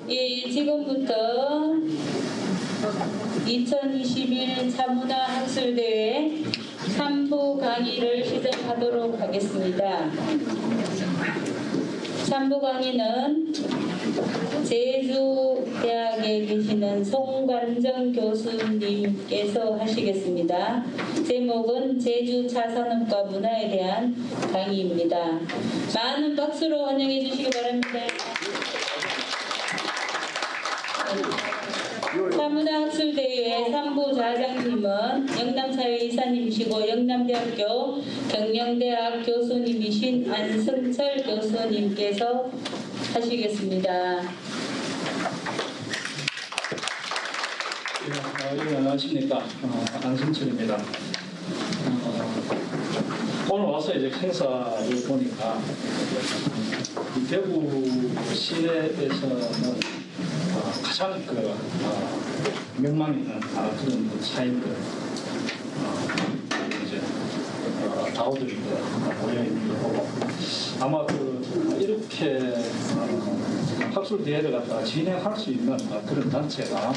예, 지금부터 2021 차문화 학술대회 3부 강의를 시작하도록 하겠습니다. 3부 강의는 제주대학에 계시는 송관정 교수님께서 하시겠습니다. 제목은 제주 차산업과 문화에 대한 강의입니다. 많은 박수로 환영해 주시기 바랍니다. 차문화학술대회 3부 좌장님은 영남사회 이사님이시고 영남대학교 경영대학 교수님이신 안승철 교수님께서 하시겠습니다. 안녕하십니까. 안승철입니다. 오늘 와서 이제 행사를 보니까 대구 시내에서는 가장 명망 있는 그런 사인들 이제 다오들이 모여 있는 거 보고 아마 이렇게 학술 대회를 갖다가 진행할 수 있는 그런 단체가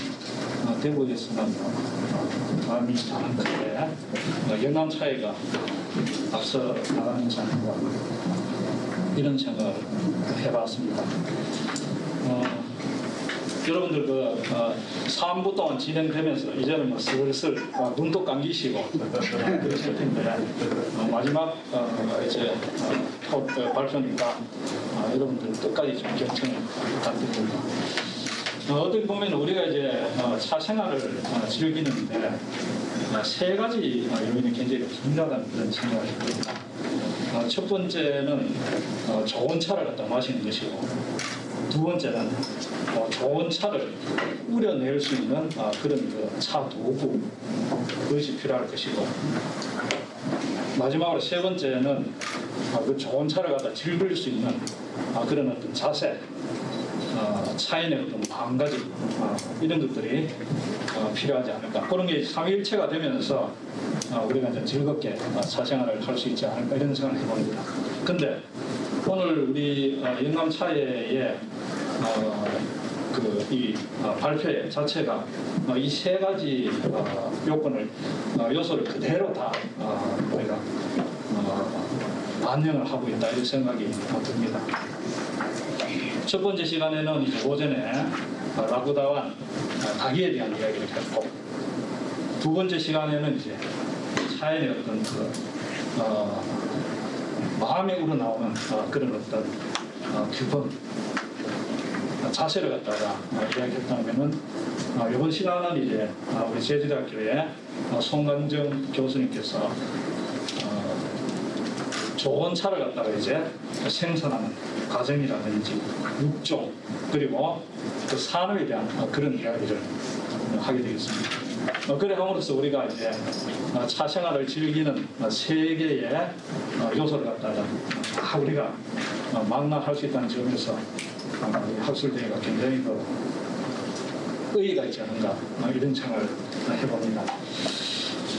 대구에서는 마음이 참 큰데 영남 차이가 앞서 나가는지 않는가 이런 생각을 해봤습니다. 여러분들 3부 동안 진행되면서 이제는 뭐 슬슬 눈도 감기시고 그러실 텐데 마지막 이제 발표니까 여러분들 끝까지 좀 경청을 부탁드립니다. 어떻게 보면 우리가 이제 차 생활을 즐기는데 세 가지 요인이 굉장히 중요하다는 그런 생각을 합니다. 첫 번째는 좋은 차를 갖다 마시는 것이고 두 번째는 좋은 차를 우려낼 수 있는 그런 차 도구 그것이 필요할 것이고 마지막으로 세 번째는 그 좋은 차를 갖다 즐길 수 있는 그런 어떤 자세 차인의 어떤 마음가짐 이런 것들이 필요하지 않을까 그런 게 삼위일체가 되면서 우리가 이제 즐겁게 사생활을 할 수 있지 않을까 이런 생각을 해봅니다. 근데 오늘 우리 영남차회의 이 발표회 자체가 이 세 가지 요소를 그대로 다 우리가 반영을 하고 있다 이런 생각이 듭니다. 첫 번째 시간에는 이제 오전에 라구다완 닭이에 대한 이야기를 했고 두 번째 시간에는 이제 차인의 어떤 마음에 우러나오는 그런 어떤 규범 자세를 갖다가 이야기했다면은 이번 시간은 이제 우리 제주대학교의 송관정 교수님께서 좋은 차를 갖다가 이제 생산하는 과정이라든지 육종 그리고 그 산업에 대한 그런 이야기를 하게 되겠습니다. 그래 함으로써 우리가 이제 차 생활을 즐기는 세 개의 요소를 갖다가 우리가 망라할 수 있다는 점에서 학술대회가 굉장히 의의가 있지 않은가 이런 생각을 해봅니다.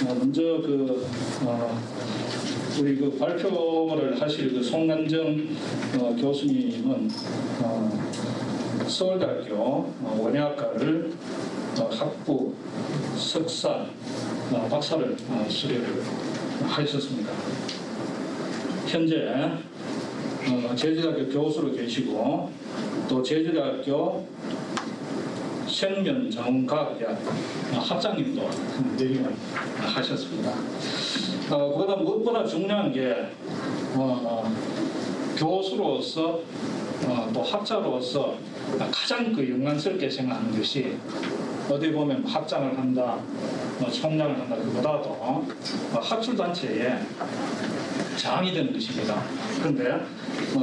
먼저 우리 발표를 하실 송관정 교수님은 서울대학교 원예학과를 학부, 석사, 박사를 수료를 하셨습니다. 현재 제주대학교 교수로 계시고 또 제주대학교 생명자원과학대학 학장님도 내림을 하셨습니다. 그보다 무엇보다 중요한 게 교수로서 또 학자로서 가장 영광스럽게 생각하는 것이 어디 보면 학장을 한다, 총장을 한다 그보다도 학술단체에 장이 되는 것입니다. 그런데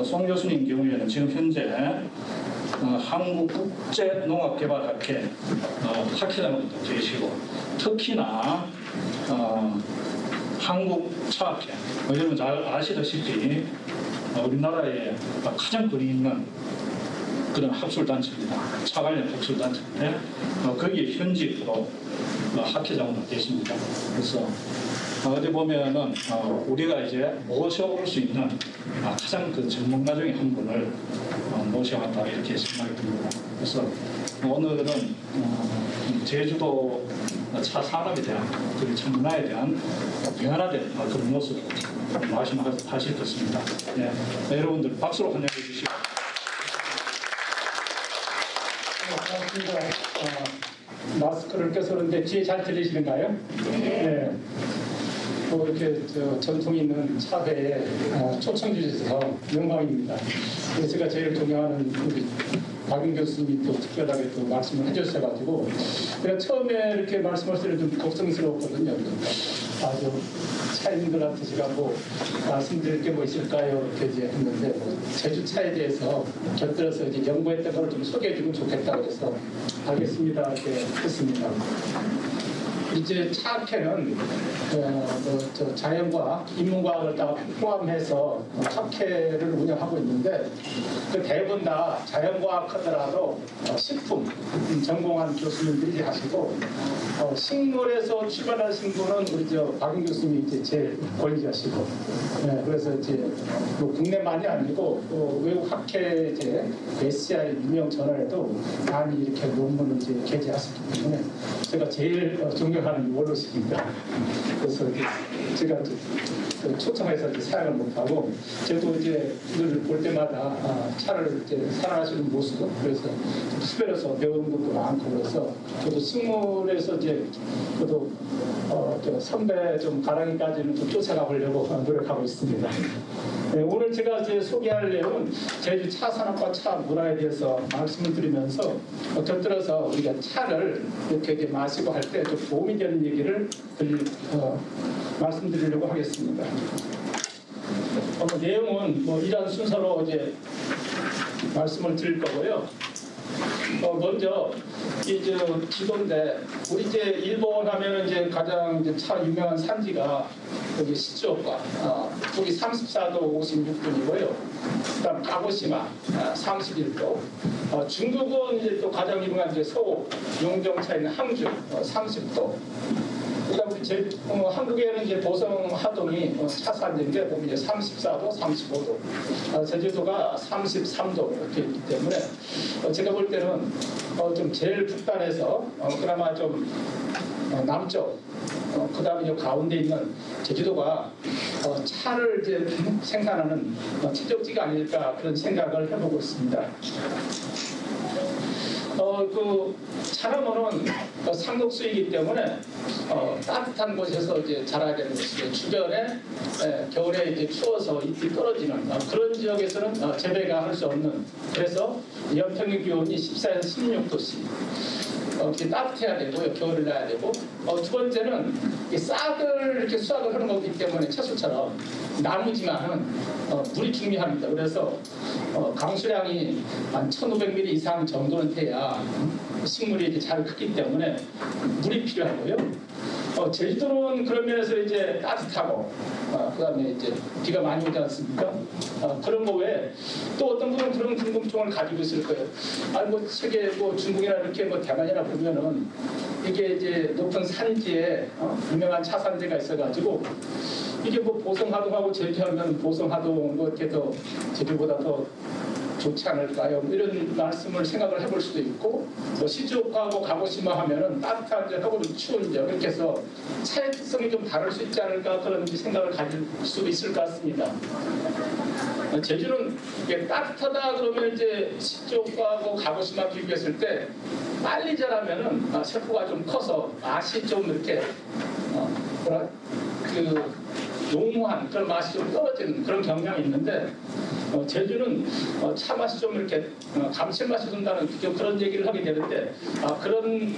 송 교수님 경우에는 지금 현재 한국국제농업개발학회 학회장으로도 계시고 특히나 한국차학회 여러분 잘 아시다시피 우리나라에 가장 거리 있는 그런 학술단체입니다. 차 관련 학술단체인데 거기에 현직으로 학회장으로 계십니다. 그래서 어디 보면은 우리가 이제 모셔올 수 있는 가장 그 전문가 중에 한 분을 모셔왔다 이렇게 생각이 듭니다. 함으로써 오늘은 제주도 차 산업에 대한 그리고 차 문화에 대한 변화된 그런 모습 말씀하실 것입니다. 네, 여러분들 박수로 환영해 주시고. 반갑습니다. 마스크를 껴서 그런데 뒤에 잘 들리시는가요? 네. 또 이렇게 전통 있는 차회에 초청 주셔서 영광입니다. 그래서 제가 제일 존경하는 우리 박윤 교수님이 또 특별하게 또 말씀을 해주셔가지고 제가 처음에 이렇게 말씀하실 때는 좀 걱정스러웠거든요. 아주 차인들한테 제가 뭐 말씀드릴 게 뭐 있을까요? 이렇게 이제 했는데 뭐 제주 차에 대해서 곁들여서 이제 연구했던 걸 좀 소개해주면 좋겠다 그래서 알겠습니다 이렇게 했습니다. 이제 차학회는 자연과학, 인문과학을 다 포함해서 학회를 운영하고 있는데 그 대부분 다 자연과학 하더라도 식품 전공한 교수님들이 하시고 식물에서 출발하신 분은 우리 박윤 교수님이 이제 제일 권위자시고 그래서 이제 뭐 국내만이 아니고 외국 학회 이제 SCI 유명 저널에도 많이 이렇게 논문을 이제 게재하셨기 때문에 제가 제일 존경하는 원로십니다. 그래서 제가 초청해서 이제 사양을 못하고 저도 이제 늘 볼 때마다 차를 이제 사랑하시는 모습 그래서 수별해서 배우는 것도 많고 그래서 저도 식물에서 이제 저도 저 선배 좀 가랑이까지는 좀 쫓아가 보려고 노력하고 있습니다. 네, 오늘 제가 이제 소개할 내용은 제주 차 산업과 차 문화에 대해서 말씀을 드리면서 곁들여서 우리가 차를 이렇게 마시고 할 때 좀 도움이 되는 얘기를 말씀드리려고 하겠습니다. 내용은 뭐 이런 순서로 이제 말씀을 드릴 거고요. 먼저 이제 지도인데 우리 이제 일본 하면 이제 가장 이제 차 유명한 산지가 여기 시즈오카 여기 34도 56분이고요. 그다음 가고시마 31도. 중국은 이제 또 가장 유명한 이제 서울 용정차에 있는 항주 30도. 그다음에 한국에는 이제 보성 하동이 차산지인데 보면 이제 34도, 35도, 제주도가 33도 이렇게 있기 때문에 제가 볼 때는 좀 제일 북단에서 그나마 좀 남쪽, 그다음에 이 가운데 있는 제주도가 차를 이제 생산하는 최적지가 아닐까 그런 생각을 해보고 있습니다. 그 차나무는 상록수이기 때문에 따뜻한 곳에서 이제 자라야 되는 것이고 주변에 겨울에 이제 추워서 잎이 떨어지는 그런 지역에서는 재배가 할 수 없는 그래서 연평균 기온이 14에서 16도씩 이렇게 따뜻해야 되고요. 겨울을 나야 되고 두 번째는 싹을 이렇게 수확을 하는 거기 때문에 채소처럼 나무지만은 물이 중요합니다. 그래서 강수량이 한 1,500ml 이상 정도는 돼야 식물이 이제 잘 크기 때문에 물이 필요하고요. 제주도는 그런 면에서 이제 따뜻하고 그다음에 이제 비가 많이 오지 않습니까? 그런 거 외에 또 어떤 분은 그런 궁금증을 가지고 있을 거예요. 아니 뭐 세계 뭐 중국이나 이렇게 뭐 대만이나 보면은 이게 이제 높은 산지에 유명한 차산지가 있어가지고 이게 뭐 보성하동하고 제주하면 보성하동 뭐 이렇게 더 제주보다 더 좋지 않을까요? 이런 말씀을 생각을 해볼 수도 있고 뭐 시즈오카하고 가고시마 하면은 따뜻한 지역하고 좀 추운 지역 이렇게 해서 차의 특성이 좀 다를 수 있지 않을까 그런 생각을 가질 수 있을 것 같습니다. 제주는 이게 따뜻하다 그러면 이제 시즈오카하고 가고시마 비교했을 때 빨리 자라면은 세포가 좀 커서 맛이 좀 이렇게 농후한 그런 맛이 좀 떨어지는 그런 경향이 있는데 제주는 차 맛이 좀 이렇게 감칠맛이 든다는 그런 얘기를 하게 되는데 그런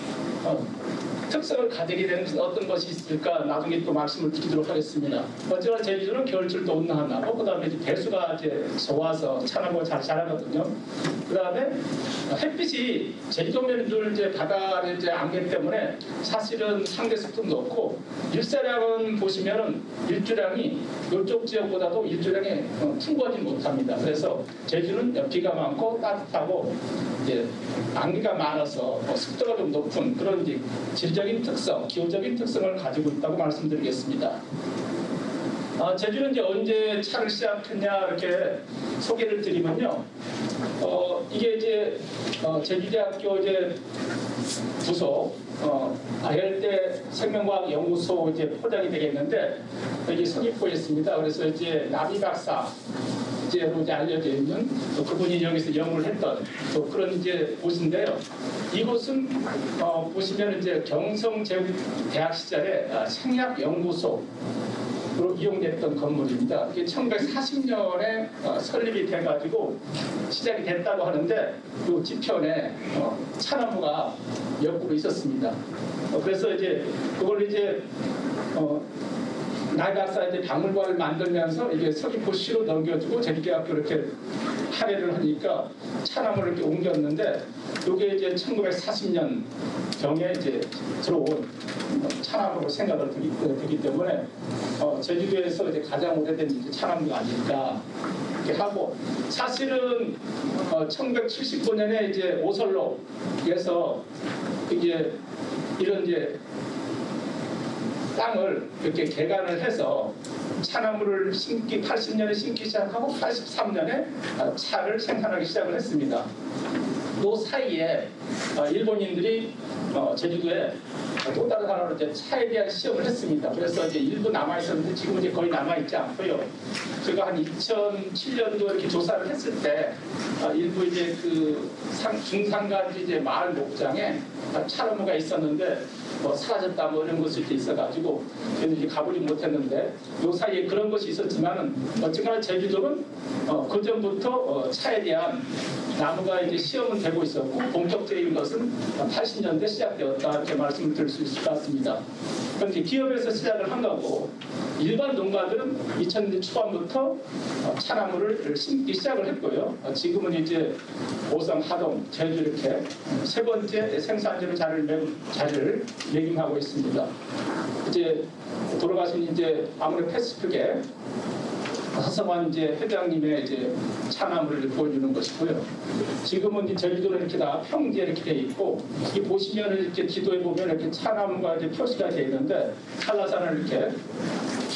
특성을 가지게 되는 어떤 것이 있을까 나중에 또 말씀을 드리도록 하겠습니다. 어쨌든 제주도는 겨울철도 온난하고 그다음에 이제 배수가 이제 좋아서 차나무가 잘 자라거든요. 그다음에 햇빛이 제주도면 늘 이제 바다를 이제 안개 때문에 사실은 상대 습도도 높고 일사량은 보시면은 일조량이 이쪽 지역보다도 일조량이 풍부하지 못합니다. 그래서 제주는 비가 많고 따뜻하고 이제 안개가 많아서 습도가 좀 높은 그런 이제 질적인 특성, 기후적인 특성을 가지고 있다고 말씀드리겠습니다. 제주는 이제 언제 차를 시작했냐 이렇게 소개를 드리면요. 이게 이제 제주대학교 이제 부속 아열대 생명과학 연구소 이제 포장이 되겠는데 여기 서귀포에 있습니다. 그래서 이제 나비 박사 이제로 이제 알려져 있는 또 그분이 여기서 연구를 했던 또 그런 이제 곳인데요. 이곳은 보시면 이제 경성제국대학 시절에 생약 연구소 로 이용됐던 건물입니다. 이게 1940년에 설립이 돼가지고 시작이 됐다고 하는데 이 뒤편에 차나무가 몇 그루 있었습니다. 그래서 이제 그걸 이제 나이 박사 이제 박물관을 만들면서 이게 서귀포시로 넘겨주고 제주대학교 이렇게 할애를 하니까 차나무를 이렇게 옮겼는데 이게 이제 1940년 경에 이제 들어온 차나무로 생각을 되기 때문에 제주도에서 이제 가장 오래된 이제 차나무가 아닐까 이렇게 하고 사실은 1979년에 이제 오설로에서 이게 이런 이제 땅을 이렇게 개간을 해서 차나무를 심기 80년에 심기 시작하고 83년에 차를 생산하기 시작을 했습니다. 그 사이에 일본인들이 제주도에 또 다른 하나로 이제 차에 대한 시험을 했습니다. 그래서 이제 일부 남아 있었는데 지금 이제 거의 남아 있지 않고요. 제가 한 2007년도 이렇게 조사를 했을 때 일부 이제 그 중산간 이제 마을 목장에 차나무가 있었는데 사라졌다 뭐 이런 것이 있어가지고 저는 이제 가보지 못했는데 요 사이에 그런 것이 있었지만은 어쨌거나 제주도는 그 전부터 차에 대한 나무가 이제 시험은 되고 있었고 본격적인 것은 80년대 시작되었다 이렇게 말씀을 드릴 수 있을 것 같습니다. 그런데 기업에서 시작을 한 거고 일반 농가들은 2000년대 초반부터 차나무를 심기 시작을 했고요. 지금은 이제 오성, 하동, 제주 이렇게 세 번째 생산지로 자리를 매김하고 있습니다. 이제 돌아가신 이제 아무래도 패스픽에 서성환 이제 회장님의 이제 차나무를 보여주는 것이고요. 지금은 이제 제주도는 이렇게 다 평지에 이렇게 돼 있고, 이 보시면은 이렇게 지도에 보면 이렇게 차나무가 이제 표시가 되어 있는데 한라산을 이렇게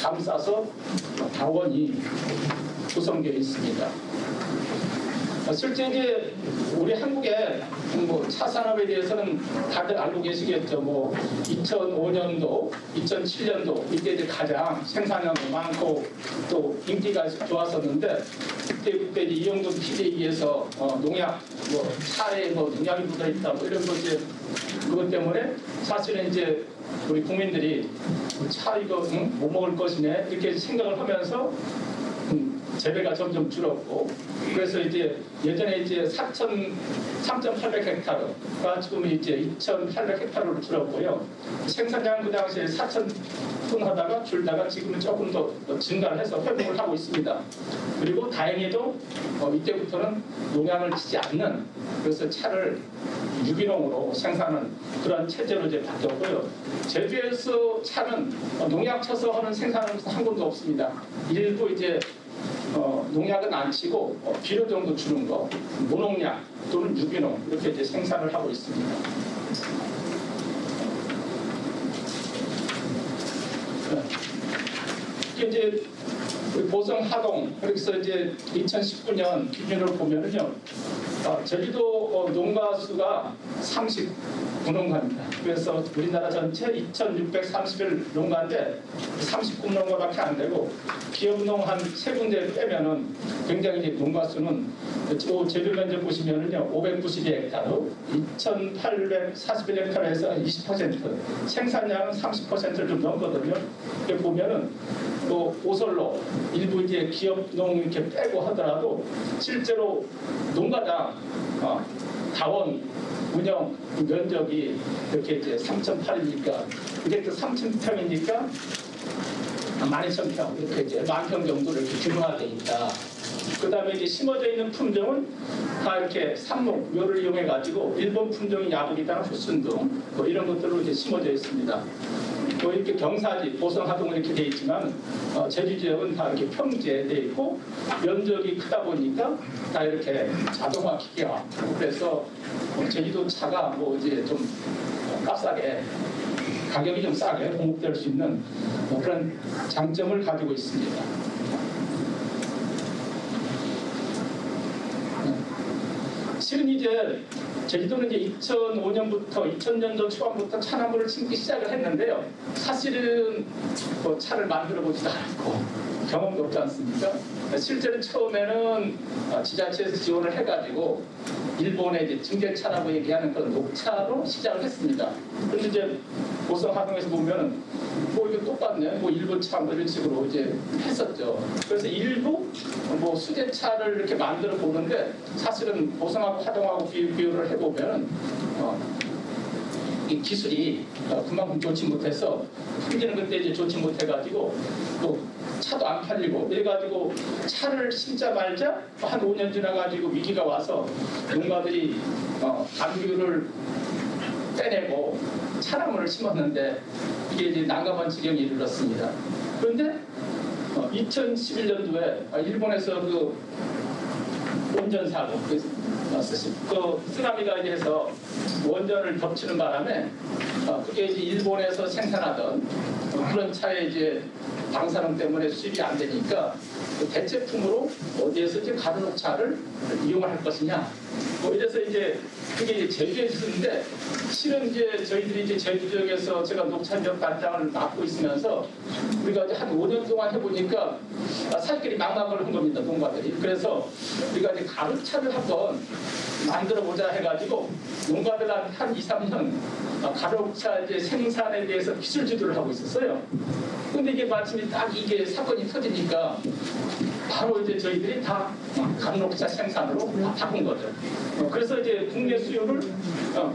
감싸서 다원이 구성되어 있습니다. 실제 이제 우리 한국의 뭐 차 산업에 대해서는 다들 알고 계시겠죠. 뭐 2005년도, 2007년도 이때 이제 가장 생산량도 많고 또 인기가 좋았었는데 그때 이제 이영돈 PD에서 농약 뭐 차에 뭐 농약이 묻어 있다 뭐 이런 거 이제 그것 때문에 사실은 이제 우리 국민들이 차 이거 못 먹을 것이네 이렇게 생각을 하면서 재배가 점점 줄었고 그래서 이제 예전에 이제 3,800헥타르가 지금 이제 2,800헥타르로 줄었고요. 생산량은 그 당시에 4,000톤 하다가 줄다가 지금은 조금 더 증가를 해서 회복을 하고 있습니다. 그리고 다행히도 이때부터는 농약을 치지 않는 그래서 차를 유기농으로 생산하는 그런 체제로 이제 바뀌었고요. 제주에서 차는 농약 쳐서 하는 생산은 한 군도 없습니다. 일부 이제 농약은 안 치고 비료 정도 주는 거, 무농약 또는 유기농 이렇게 이제 생산을 하고 있습니다. 이게 이제 보성 하동 그래서 이제 2019년 기준으로 보면은요, 제주도 농가 수가 39농가입니다. 그래서 우리나라 전체 2,631 농가인데 39농가밖에 안 되고 기업농 한 세 군데 빼면은 굉장히 이제 농가 수는 제주 면적 보시면은요 592헥타르, 2,841헥타르에서 20% 생산량은 30%를 좀 넘거든요. 이렇게 보면은 또 오설로 일부 이제 기업농 이렇게 빼고 하더라도 실제로 농가당 다원 운영 면적이 이렇게 이제 3,800이니까 이게 또 3,000평이니까 12,000평 이렇게 이제 10,000평 정도 이렇게 규모화되어 있다. 그 다음에 이제 심어져 있는 품종은 다 이렇게 삽목, 묘를 이용해 가지고 일본 품종이 야부기당, 후순 등 뭐 이런 것들로 이제 심어져 있습니다. 또 이렇게 경사지, 보성, 하동은 이렇게 돼 있지만 제주 지역은 다 이렇게 평지에 돼 있고 면적이 크다 보니까 다 이렇게 자동화 기계화. 그래서 제주도 차가 뭐 이제 좀 값싸게 가격이 좀 싸게 공급될 수 있는 그런 장점을 가지고 있습니다. 실은 이제 제주도는 이제 2005년부터 2000년도 초반부터 차나무를 심기 시작을 했는데요. 사실은 뭐 차를 만들어 보지도 않았고 경험도 없지 않습니까? 실제로 처음에는 지자체에서 지원을 해가지고 일본의 이제 증제 차라고 얘기하는 그런 녹차로 시작을 했습니다. 그런데 이제 보성하동에서 보면은 뭐 이거 똑같네, 뭐 일본 차 뭐 이런 식으로 이제 했었죠. 그래서 일부 뭐 수제차를 이렇게 만들어 보는데 사실은 보성하고 하동하고 비교를 해보면은 이 기술이 그만큼 좋지 못해서 품질은 그때 이제 좋지 못해가지고 또 차도 안 팔리고 이래가지고 차를 심자 말자 한 5년 지나가지고 위기가 와서 농가들이 감귤을 떼내고 차나무를 심었는데 이게 이제 난감한 지경에 이르렀습니다. 그런데 2011년도에 일본에서 그 원전 사고 그 쓰나미가 이제 해서 원전을 덮치는 바람에 그게 이제 일본에서 생산하던 그런 차에 이제 방사능 때문에 수입이 안 되니까 그 대체품으로 어디에서 이제 가루 녹차를 이용할 것이냐 뭐 이래서 이제 그게 이제 제주에 있었는데 실은 이제 저희들이 이제 제주 지역에서 제가 녹차지역 단장을 맡고 있으면서 우리가 이제 한 5년 동안 해보니까 살길이 막막을 한 겁니다, 농가들이. 그래서 우리가 이제 가루차를 한번 만들어 보자 해가지고 농가들한테 한 2, 3년 가루차 이제 생산에 대해서 기술 지도를 하고 있었어요. 근데 이게 마침 딱 이게 사건이 터지니까 바로 이제 저희들이 다 가루녹차 생산으로 다 바꾼 거죠. 그래서 이제 국내 수요를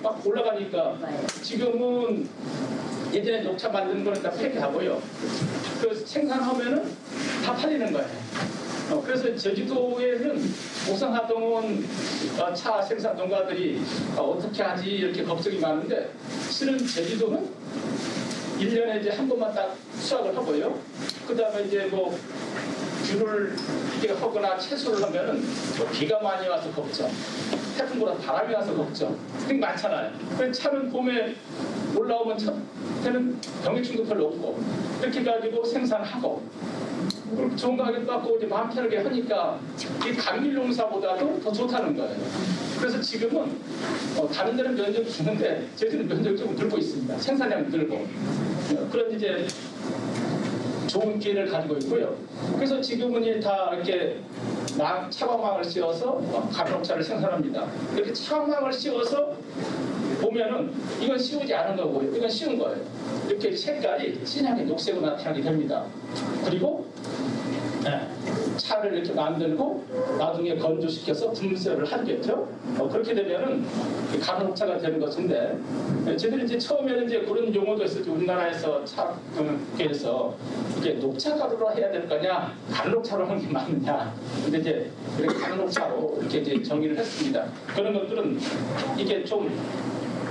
막 올라가니까 지금은 예전에 녹차 만드는 거는 다 폐기하고요. 그 생산하면은 다 팔리는 거예요. 그래서 제주도에는 보성하동은 차 생산 농가들이 어떻게 하지 이렇게 걱정이 많은데 실은 제주도는 1년에 이제 한 번만 딱 수확을 하고요. 그 다음에 이제 뭐 귤을 이렇게 하거나 채소를 하면은 뭐 비가 많이 와서 걱정, 태풍보다 바람이 와서 걱정, 그게 많잖아요. 그래서 차는 봄에 올라오면 때는 병해충도 별로 없고 이렇게 가지고 생산하고 좋은 가격 받고 이제 마음 편하게 하니까 이 감귤 농사보다도 더 좋다는 거예요. 그래서 지금은 다른 데는 면적 주는데 저희들은 면적 좀 늘고 있습니다. 생산량 늘고 그런 이제 좋은 기회를 가지고 있고요. 그래서 지금은 다 이렇게 차광망을 씌워서 가루녹차를 생산합니다. 이렇게 차광망을 씌워서 보면은 이건 씌우지 않은 거고요. 이건 씌운 거예요. 이렇게 색깔이 진하게 녹색으로 나타나게 됩니다. 그리고 차를 이렇게 만들고 나중에 건조시켜서 분쇄를 하겠죠. 그렇게 되면은 가루녹차가 되는 것인데 저희들이 이제 처음에는 이제 그런 용어도 있었죠. 우리나라에서 차에서 이게 녹차 가루로 해야 될 거냐, 가루녹차로 하는 게 맞느냐. 근데 이제 이렇게 가루녹차로 이렇게 이제 정의를 했습니다. 그런 것들은 이게 좀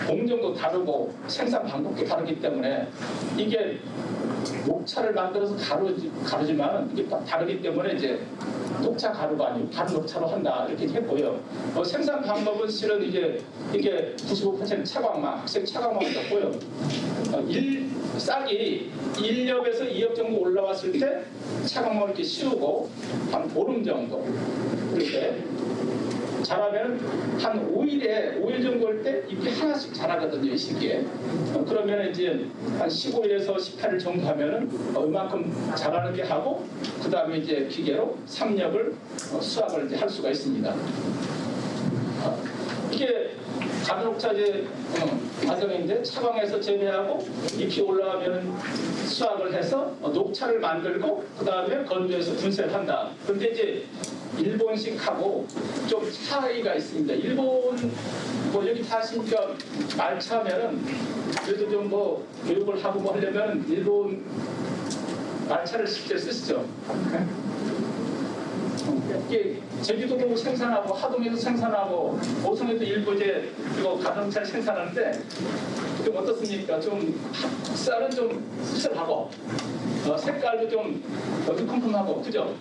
공정도 다르고 생산 방법도 다르기 때문에 이게 녹차를 만들어서 가루지만 이게 다르기 때문에 이제 녹차 가루가 아니고 가루 녹차로 한다 이렇게 했고요. 생산 방법은 실은 이제 이게 95% 차광망, 학생 차광망을 넣고요. 싹이 1엽에서 2엽 정도 올라왔을 때 차광망을 이렇게 씌우고 한 보름 정도 이렇게 자라면 한 5일 정도 할 때 잎이 하나씩 자라거든요, 이 시기에. 그러면 이제 한 15일에서 18일 정도 하면은 이만큼 자라는 게 하고, 그 다음에 이제 기계로 3엽을 수확을 이제 할 수가 있습니다. 이게 가루녹차 이제 과정인데 차광에서 재배하고 잎이 올라가면 수확을 해서 녹차를 만들고 그 다음에 건조해서 분쇄를 한다. 그런데 이제 일본식하고 좀 차이가 있습니다. 일본 뭐 여기 사시니까 말차면은 그래도 좀 뭐 교육을 하고 뭐 하려면 일본 말차를 실제 쓰시죠. 이게 제주도도 생산하고 하동에도 생산하고 보성에도 일부 이제 그리고 가정차를 생산하는데 좀 어떻습니까? 좀 쌀은 좀 씁쓸하고 색깔도 좀 어두컴컴하고 그죠?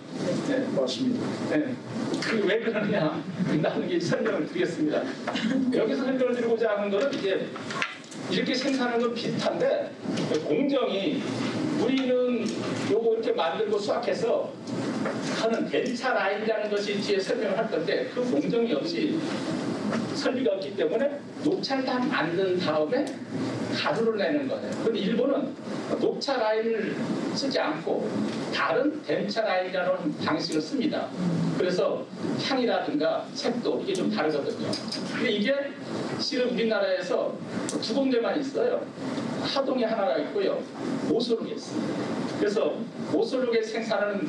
네, 맞습니다. 네. 그게 왜 그러느냐? 나는 이제 설명을 드리겠습니다. 여기서 설명을 드리고자 하는 거는 이제 이렇게 생산하는 건 비슷한데 공정이 우리는 요거 이렇게 만들고 수확해서 하는 벤차 라인이라는 것이 뒤에 설명을 할 건데 그 공정이 없이 설비가 없기 때문에 녹차를 다 만든 다음에 가루를 내는 거예요. 그런데 일본은 녹차 라인을 쓰지 않고 다른 덴차 라인이라는 방식을 씁니다. 그래서 향이라든가 색도 이게 좀 다르거든요. 근데 이게 실은 우리나라에서 두 군데만 있어요. 하동에 하나가 있고요. 오소록에 있습니다. 그래서 오소록에 생산하는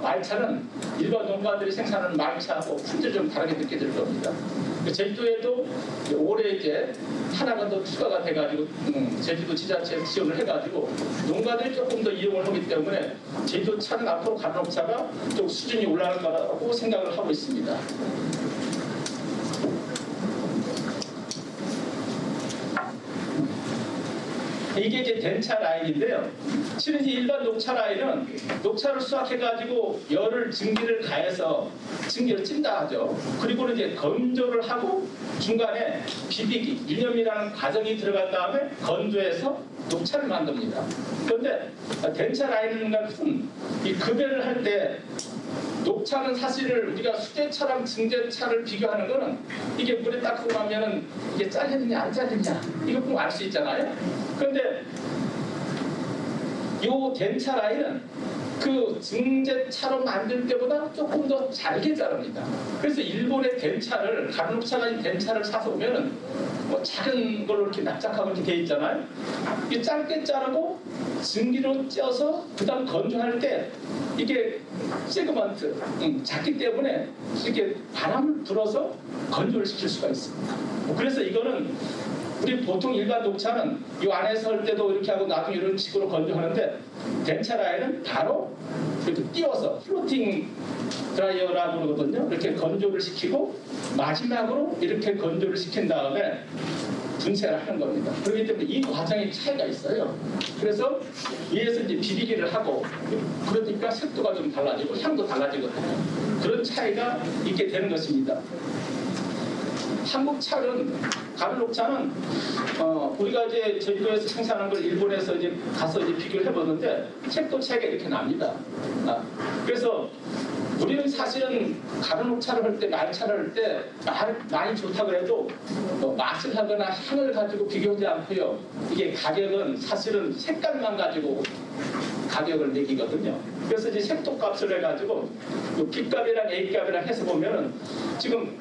말차는 일반 농가들이 생산하는 말차하고 품질이 좀 다르게 느껴질 겁니다. 제주도에도 올해 이제 하나가 더 추가가 돼가지고 제주도 지자체에서 지원을 해가지고 농가들이 조금 더 이용을 하기 때문에 제주도 차는 앞으로 간혹차가 좀 수준이 올라갈 거라고 생각을 하고 있습니다. 이게 이제 덴차 라인인데요. 실은 이제 일반 녹차 라인은 녹차를 수확해가지고 열을 증기를 가해서 증기를 찐다 하죠. 그리고는 이제 건조를 하고 중간에 비비기, 유념이라는 과정이 들어간 다음에 건조해서 녹차를 만듭니다. 그런데 덴차 라인은 같은 이 급여를 할 때 녹차는 사실을 우리가 수제차랑 증제차를 비교하는 거는 이게 물에 닦고 나면은 이게 잘렸느냐 안 잘렸냐 이거 보면 알 수 있잖아요. 그런데 요 덴차 라인은 그 증제차로 만들 때보다 조금 더 잘게 자릅니다. 그래서 일본의 덴차를 간혹차가 이 덴차를 사서 오면은 뭐 작은 걸로 이렇게 납작하고 이렇게 돼 있잖아요. 이게 짧게 자르고 증기로 쪄서 그다음 건조할 때 이게 세그먼트 작기 때문에 이렇게 바람을 불어서 건조를 시킬 수가 있습니다. 그래서 이거는 우리 보통 일반 녹차는 이 안에서 할 때도 이렇게 하고 나중에 이런 식으로 건조하는데 덴차 라인은 바로 이렇게 띄워서 플로팅 드라이어라고 그러거든요. 이렇게 건조를 시키고 마지막으로 이렇게 건조를 시킨 다음에 분쇄를 하는 겁니다. 그렇기 때문에 이 과정에 차이가 있어요. 그래서 위에서 이제 비비기를 하고 그러니까 색도가 좀 달라지고 향도 달라지거든요. 그런 차이가 있게 되는 것입니다. 한국 차는 가루녹차는 우리가 이제 제주도에서 생산한 걸 일본에서 이제 가서 이제 비교를 해보는데 색도 차이가 이렇게 납니다. 그래서 우리는 사실은 가루녹차를 할 때, 말차를 할 때 많이 좋다고 해도 맛을 하거나 향을 가지고 비교하지 않고요. 이게 가격은 사실은 색깔만 가지고 가격을 매기거든요. 그래서 이제 색도 값을 해가지고 B값이랑 A값이랑 해서 보면은 지금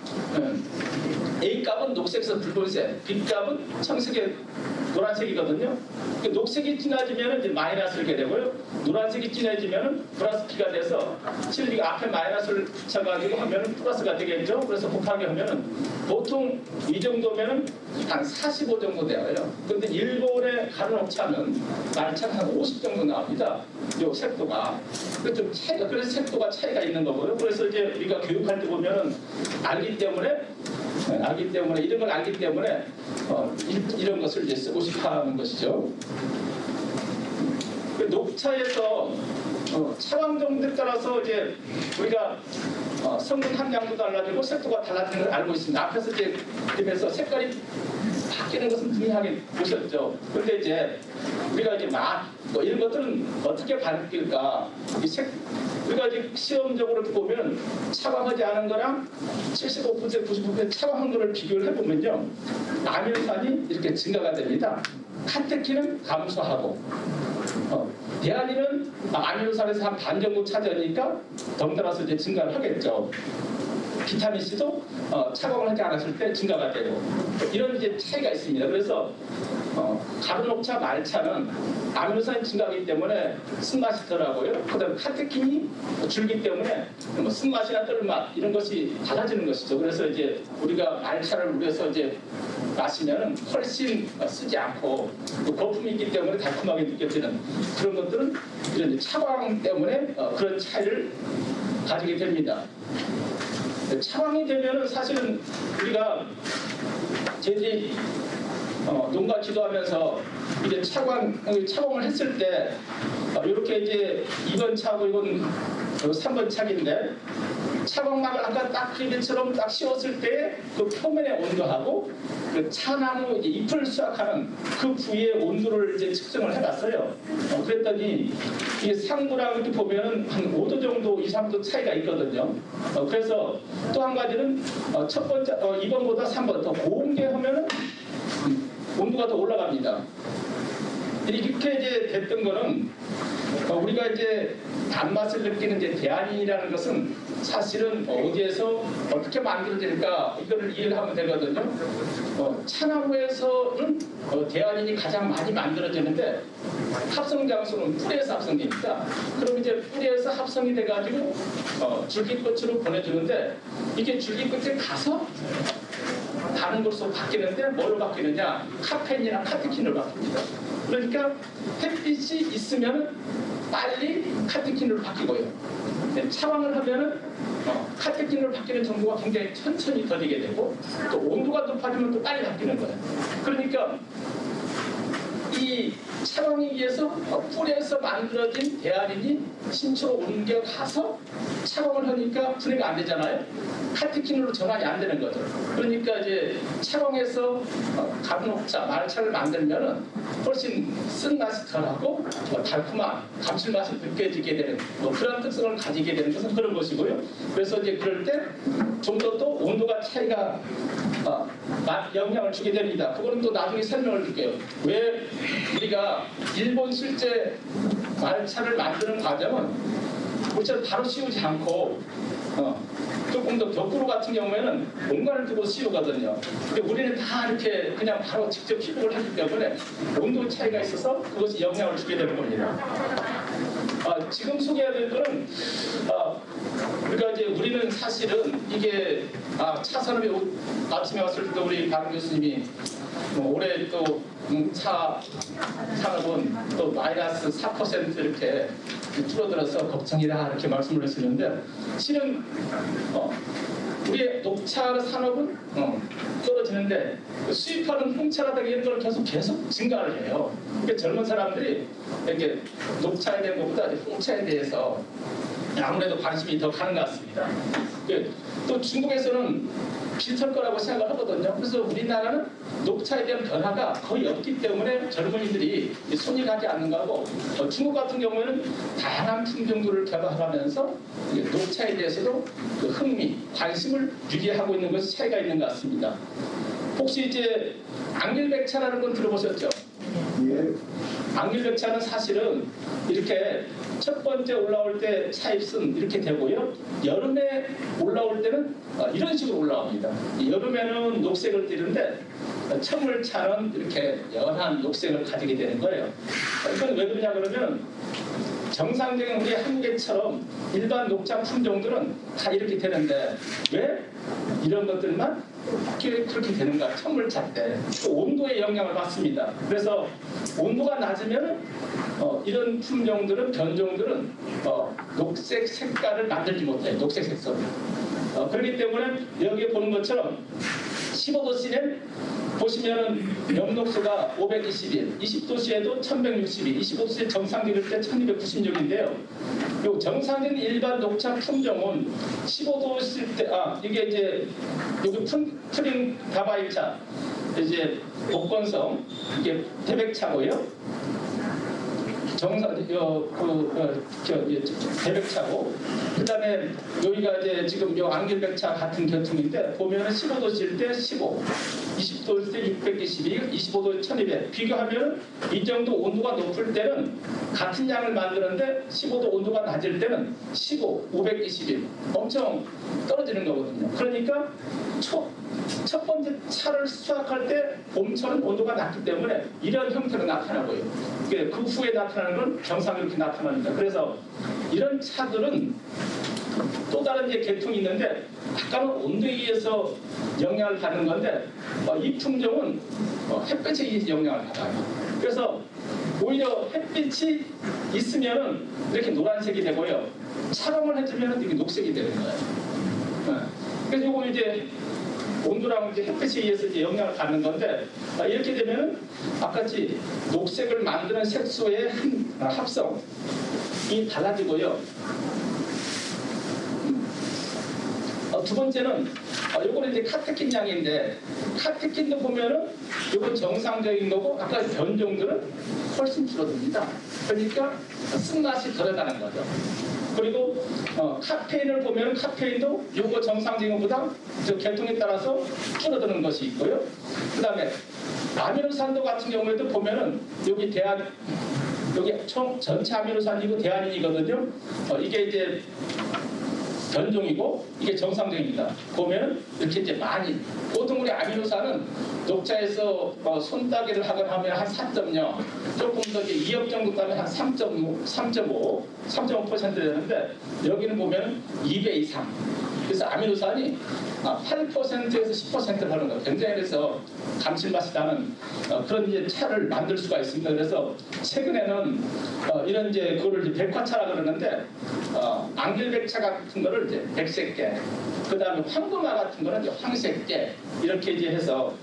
A값은 녹색에서 붉은색, B값은 청색에 노란색이거든요. 녹색이 진해지면 이제 마이너스를 게 되고요. 노란색이 진해지면 플러스 B가 돼서 실리 앞에 마이너스를 붙여가지고 하면은 플러스가 되겠죠. 그래서 곱하기 하면은 보통 이 정도면은 한 45 정도 되어요. 그런데 일본의 가루녹차는 말차는 한 50 정도 나옵니다. 요 색도가. 좀 차이가, 그래서 색도가 차이가 있는 거고요. 그래서 이제 우리가 교육할 때 보면은 알기 때문에 이런 걸 알기 때문에 이런 것을 이제 쓰고 싶어 하는 것이죠. 녹차에서 차광 정도에 따라서 이제 우리가 성분 함량도 달라지고 색도가 달라지는 걸 알고 있습니다. 앞에서 이제 그래서 색깔이 바뀌는 것은 분명하게 보셨죠. 그런데 이제 우리가 이제 맛 이런 것들은 어떻게 바뀔까? 우리가 이제 시험적으로 보면 차광하지 않은 거랑 75% 99% 차광한 거를 비교를 해보면요, 아밀산이 이렇게 증가가 됩니다. 카테킨은 감소하고 대안이는 아밀산에서 한 반 정도 차지하니까 덩달아서 이제 증가를 하겠죠. 비타민C도 차광을 하지 않았을 때 증가가 되고 이런 이제 차이가 있습니다. 그래서 가루녹차, 말차는 아밀로산이 증가하기 때문에 쓴맛이 덜하고요. 그다음에 카테킨이 줄기 때문에 뭐 쓴맛이나 덜맛 이런 것이 달라지는 것이죠. 그래서 이제 우리가 말차를 우려서 이제 마시면은 훨씬 쓰지 않고 또 거품이 있기 때문에 달콤하게 느껴지는 그런 것들은 이런 차광 때문에 그런 차이를 가지게 됩니다. 차광이 되면은 사실은 우리가 저희들이 농가 지도하면서 이제 차광을 했을 때 이렇게 이제 2번 차고 이건 3번 차인데 차광막을 아까 딱 비비처럼 딱 씌웠을 때 그 표면의 온도하고 그 차나무 이제 잎을 수확하는 그 부위의 온도를 이제 측정을 해봤어요. 그랬더니 이게 상부랑 이렇게 보면은 한 5도 정도, 2, 3도 차이가 있거든요. 그래서 또 한 가지는 첫 번째, 2번보다 3번 더 고온게 하면은 온도가 더 올라갑니다. 이렇게 이제 됐던 거는 우리가 이제 단맛을 느끼는 이제 대안이라는 것은 사실은 어디에서 어떻게 만들어질까 이거를 이해를 하면 되거든요. 차나무에서는 대안인이 가장 많이 만들어지는데 합성 장소는 뿌리에서 합성됩니다. 그럼 이제 뿌리에서 합성이 돼가지고 줄기꽃으로 보내주는데 이게 줄기꽃에 가서 다른 것으로 바뀌는데 뭐로 바뀌느냐? 카페인이나 카테킨으로 바뀝니다. 그러니까 햇빛이 있으면 빨리 카테킨으로 바뀌고요. 차광을 하면은 카테킨으로 바뀌는 정도가 굉장히 천천히 더디게 되고 또 온도가 높아지면 또 빨리 바뀌는 거예요. 그러니까 이 차광에 의해서 뿌리에서 만들어진 대안인이 신초로 옮겨가서 차광을 하니까 분해가 안 되잖아요. 카테킨으로 전환이 안 되는 거죠. 그러니까 이제 차광에서 간녹차, 말차를 만들면은 훨씬 쓴맛이 덜하고 달콤한 감칠맛이 느껴지게 되는 그런 특성을 가지게 되는 것은 그런 것이고요. 그래서 이제 그럴 때 좀 더 또 온도가 차이가 영향을 주게 됩니다. 그거는 또 나중에 설명을 드릴게요. 왜 우리가 일본 실제 말차를 만드는 과정은 우리처럼 바로 씌우지 않고 조금 더 벽구로 같은 경우에는 공간을 두고 씌우거든요. 근데 우리는 다 이렇게 그냥 바로 직접 피복을 하기 때문에 온도 차이가 있어서 그것이 영향을 주게 되는 겁니다. 지금 소개해드릴 거는 그러니까 이제 우리는 사실은 이게 차 산업에 아침에 왔을 때도 우리 강 교수님이 올해 또 차 산업은 또 마이너스 4% 이렇게 줄어들어서 걱정이다 이렇게 말씀을 하시는데 실은 우리의 녹차 산업은 떨어지는데 수입하는 홍차라든가 이런 걸 계속 증가를 해요. 그러니까 젊은 사람들이 이렇게 녹차에 대한 것보다 홍차에 대해서 아무래도 관심이 더 가는 것 같습니다. 또 중국에서는 비슷할 거라고 생각을 하거든요. 그래서 우리나라는 녹차에 대한 변화가 거의 없기 때문에 젊은이들이 손이 가지 않는 거고 중국 같은 경우에는 다양한 품종들을 개발하면서 녹차에 대해서도 그 흥미, 관심을 유지하고 있는 것이 차이가 있는 것 같습니다. 혹시 이제 앙길백차라는 건 들어보셨죠? 예. 앙길백차는 사실은 이렇게 첫 번째 올라올 때 차잎은 이렇게 되고요. 여름에 올라올 때는 이런 식으로 올라옵니다. 여름에는 녹색을 띠는데 천물차는 이렇게 연한 녹색을 가지게 되는 거예요. 이건 왜 그러냐 그러면 정상적인 우리 한개처럼 일반 녹차 품종들은 다 이렇게 되는데 왜 이런 것들만 그렇게 되는가? 천물차 때 온도의 영향을 받습니다. 그래서 온도가 낮으면 이런 품종들은 변종들은 녹색 색깔을 만들지 못해요. 녹색 색소를. 그렇기 때문에 여기 보는 것처럼 15도씨는 보시면은 염록수가 521, 20도씨에도 1162, 25도씨 정상적일 때 1296인데요. 요 정상적인 일반 녹차 품종은 15도씨 때, 이게 이제 여기 프링 다바이차, 이제 복건성, 이게 태백차고요. 대백차고 그다음에 여기가 이제 지금 요 앙길백차 같은 계통인데 보면은 15도씨일 때 15, 20도일 때 622, 25도일 1200 비교하면 이 정도 온도가 높을 때는 같은 양을 만드는데 15도 온도가 낮을 때는 15, 521 엄청 떨어지는 거거든요. 그러니까 첫 번째 차를 수확할 때 봄철은 온도가 낮기 때문에 이런 형태로 나타나고요. 그 후에 나타나는 건 정상 이렇게 나타납니다. 그래서 이런 차들은 또 다른 이제 계통이 있는데 아까는 온도에 의해서 영향을 받는 건데 이 품종은 햇볕에 의해서 영향을 받아요. 그래서 오히려 햇빛이 있으면은 이렇게 노란색이 되고요. 촬영을 해주면은 이게 녹색이 되는 거예요. 그래서 이거 이제 온도랑 이제 햇빛에 의해서 이제 영향을 받는 건데 이렇게 되면은 아까같이 녹색을 만드는 색소의 합성이 달라지고요. 두 번째는 요거는 이제 카테킨 양인데 카테킨도 보면은 요건 정상적인 거고 아까 변종들은 훨씬 줄어듭니다. 그러니까 쓴맛이 덜하다는 거죠. 그리고 카페인을 보면 카페인도 요거 정상적인 것보다 저 계통에 따라서 줄어드는 것이 있고요. 그 다음에 아미노산도 같은 경우에도 보면은 여기 총 전체 아미노산이고 대안인이거든요. 이게 이제 변종이고 이게 정상적입니다. 보면 이렇게 이제 많이 보통 우리 아미노산은 녹차에서 손따기를 하거나 하면 한 4.0 조금 더 이제 2억 정도 따면 한 3.5% 되는데 여기는 보면 2배 이상. 그래서 아미노산이 8%에서 10%를 하는 거예요. 굉장히 그래서 감칠맛이 나는 그런 이제 차를 만들 수가 있습니다. 그래서 최근에는 이런 이제 그거를 이제 백화차라 그러는데 앙길백차 같은 거를 이제 백색계, 그 다음에 황금화 같은 거는 이제 황색계 이렇게 이제 해서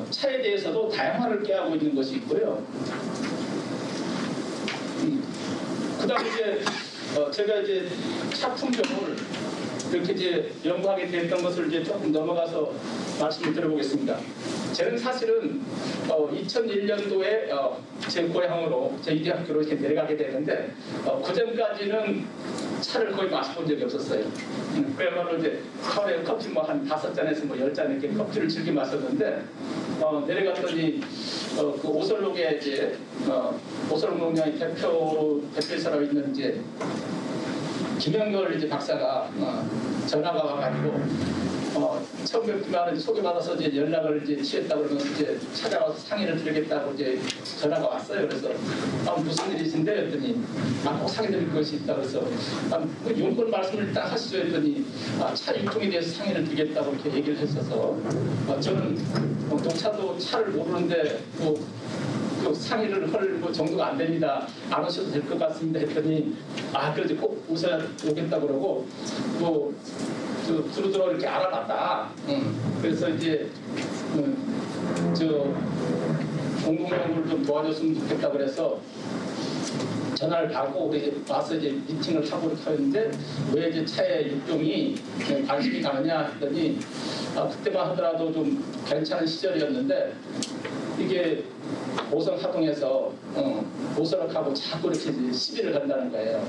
차에 대해서도 다양화를 꾀하고 있는 것이 있고요. 그 다음에 이제 제가 이제 차 품종을 이렇게 이제 연구하게 됐던 것을 이제 조금 넘어가서 말씀을 드려보겠습니다. 저는 사실은 2001년도에 제 고향으로 제 이대학교로 이렇게 내려가게 되는데 그 전까지는 차를 거의 마셔본 적이 없었어요. 그야말로 이제 하루에 커피 뭐 한 5잔에서 뭐 10잔 이렇게 커피를 즐겨 마셨는데 내려갔더니 그 오설록에 이제 오설록 농장의 대표이사로 있는 이제 김영걸 이제 박사가 전화가 와가지고 처음 뵙기만 소개받아서 이제 연락을 이제 취했다고 그러면 이제 찾아와서 상의를 드리겠다고 이제 전화가 왔어요. 그래서 무슨 일이신데 했더니 꼭 상의 드릴 것이 있다 그래서 그 용건 말씀을 딱 하시죠 했더니 차 유통에 대해서 상의를 드리겠다고 이렇게 얘기를 했어서 저는 녹차도 차를 모르는데 그 상의를 할 뭐 정도가 안 됩니다. 안 오셔도 될 것 같습니다 했더니 그래도 꼭 오겠다고 그러고 뭐 두루두루 이렇게 알아봤다. 그래서 이제 저 공동연구를 좀 도와줬으면 좋겠다 그래서 전화를 받고 우리 와서 이제 미팅을 하고 이렇게 하는데 왜 이제 차의 육종이 관심이 가느냐 했더니 그때만 하더라도 좀 괜찮은 시절이었는데 이게 오성 하동에서 오설록하고 자꾸 이렇게 시비를 건다는 거예요.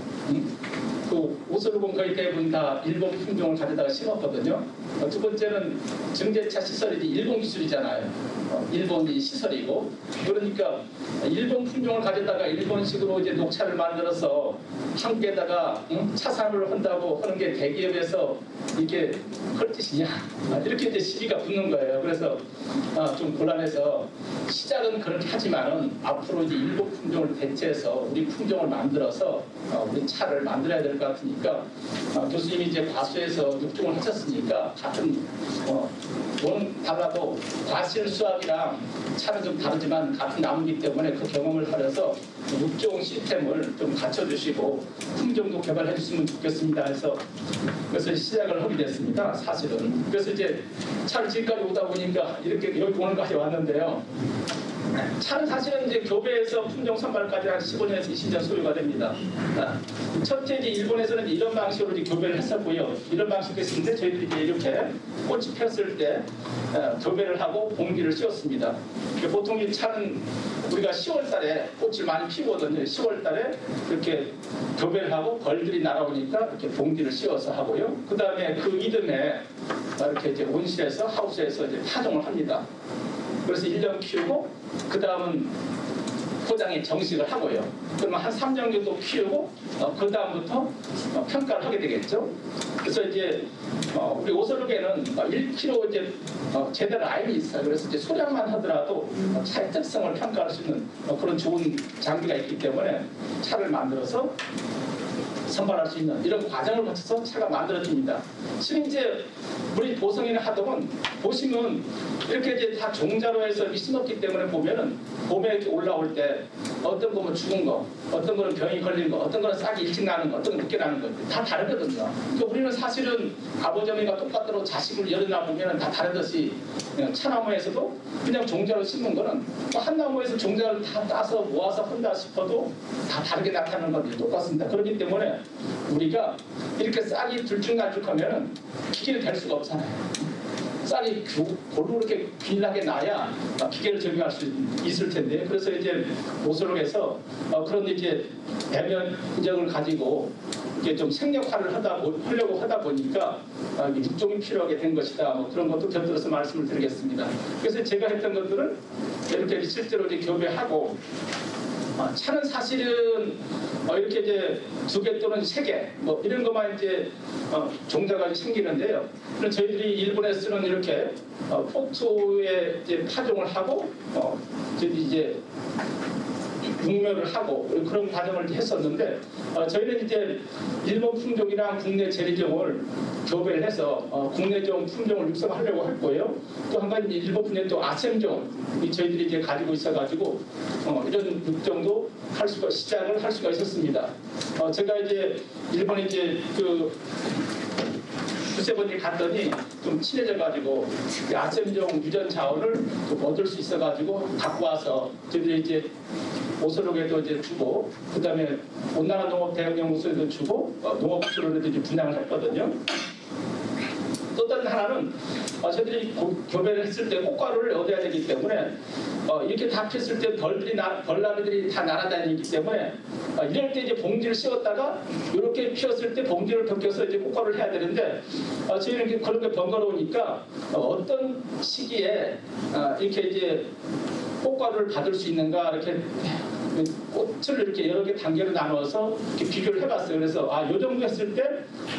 그 오설록은 거의 대부분 다 일본 품종을 가져다가 심었거든요. 두 번째는 증제차 시설이 일본 기술이잖아요. 일본이 시설이고 그러니까 일본 품종을 가져다가 일본식으로 이제 녹차를 만들어서 한국에다가 차산을 한다고 하는 게 대기업에서 이게 할 뜻이냐 이렇게 이제 시비가 붙는 거예요. 그래서 좀 곤란해서 시작은 그렇게 하지만은 앞으로 이제 일본 품종을 대체해서 우리 품종을 만들어서 우리 차를 만들어야 될 것 같으니까 교수님이 이제 과수에서 육종을 하셨으니까 같은 돈 달라도 과실 수학이랑 차는 좀 다르지만 같은 나무이기 때문에 그 경험을 하려서 육종 시스템을 좀 갖춰주시고 품종도 개발해 주시면 좋겠습니다 해서 그래서 시작을 하게 됐습니다. 사실은 그래서 이제 차를 지금까지 오다 보니까 이렇게 여기 오늘까지 왔는데요. 차는 사실은 이제 교배에서 품종 선발까지 한 15년에서 20년 소요가 됩니다. 첫째 이제 일본에서는 이런 방식으로 이제 교배를 했었고요. 이런 방식으로 했는데 저희들이 이제 이렇게 꽃이 폈을 때 교배를 하고 봉지를 씌웠습니다. 보통 이 차는 우리가 10월달에 꽃을 많이 피우거든요. 10월달에 이렇게 교배를 하고 벌들이 날아오니까 이렇게 봉지를 씌워서 하고요. 그 다음에 그 이듬해 이렇게 이제 온실에서 하우스에서 이제 파종을 합니다. 그래서 1년 키우고 그 다음은 포장에 정식을 하고요. 그러면 한 3년 정도 키우고 그 다음부터 평가를 하게 되겠죠. 그래서 이제 우리 오설록에는 1kg 이제 제대로 라인이 있어요. 그래서 이제 소량만 하더라도 차의 특성을 평가할 수 있는 그런 좋은 장비가 있기 때문에 차를 만들어서 선발할 수 있는 이런 과정을 거쳐서 차가 만들어집니다. 지금 이제 우리 보성이나 하동은 보시면 이렇게 이제 다 종자로 해서 심었기 때문에 보면은 봄에 이렇게 올라올 때 어떤 거는 죽은 거, 어떤 거는 병이 걸린 거, 어떤 거는 싹이 일찍 나는 거, 어떤 건 늦게 나는 거 다 다르거든요. 그러니까 우리는 사실은 아버지 어머니가 똑같도록 자식을 열어나 보면은 다 다르듯이 차나무에서도 그냥 종자로 심은 거는 한 나무에서 종자를 다 따서 모아서 한다 싶어도 다 다르게 나타나는 건 똑같습니다. 그렇기 때문에 때문에 우리가 이렇게 쌀이 들쭉날쭉하면은 기계를 댈 수가 없잖아요. 쌀이 골로 이렇게 균일하게 나야 기계를 적용할 수 있을 텐데, 그래서 이제 오소록에서 그런 이제 배면 인정을 가지고 이게 좀 생략화를 하려고 하다 보니까 육종이 필요하게 된 것이다. 뭐 그런 것도 곁들여서 말씀을 드리겠습니다. 그래서 제가 했던 것들은 이렇게 실제로 이제 교배하고, 차는 사실은 이렇게 이제 2개 또는 3개 뭐 이런 것만 이제 종자가 생기는데요. 그럼 저희들이 일본에 쓰는 이렇게 포트에 이제 파종을 하고 이제 육묘를 하고 그런 과정을 했었는데, 저희는 이제 일본 품종이랑 국내 재래종을 교배를 해서 국내종 품종을 육성하려고 했고요. 또 한 가지 일본 분야 또 아셈종 저희들이 이제 가지고 있어가지고 이런 육종도 시작을 할 수가 있었습니다. 제가 이제 일본에 이제 두세 번째 갔더니 좀 친해져가지고 아셈종 유전 자원을 좀 얻을 수 있어가지고 갖고 와서 저희들이 이제 오소록에도 이제 주고, 그 다음에 온난화 농업 대학연구소에도 주고, 농업부처로도 이제 분양을 했거든요. 또 다른 하나는 저희들이 교배를 했을 때 꽃가루를 얻어야 되기 때문에 이렇게 다 폈을 때 벌나비들이 다 날아다니기 때문에 이럴 때 이제 봉지를 씌웠다가 이렇게 피었을 때 봉지를 벗겨서 이제 꽃가루를 해야 되는데, 저희는 그런 게 번거로우니까 어떤 시기에 이렇게 이제 꽃가루를 받을 수 있는가, 이렇게 꽃을 이렇게 여러 개 단계로 나눠서 이렇게 비교를 해봤어요. 그래서 요 정도 했을 때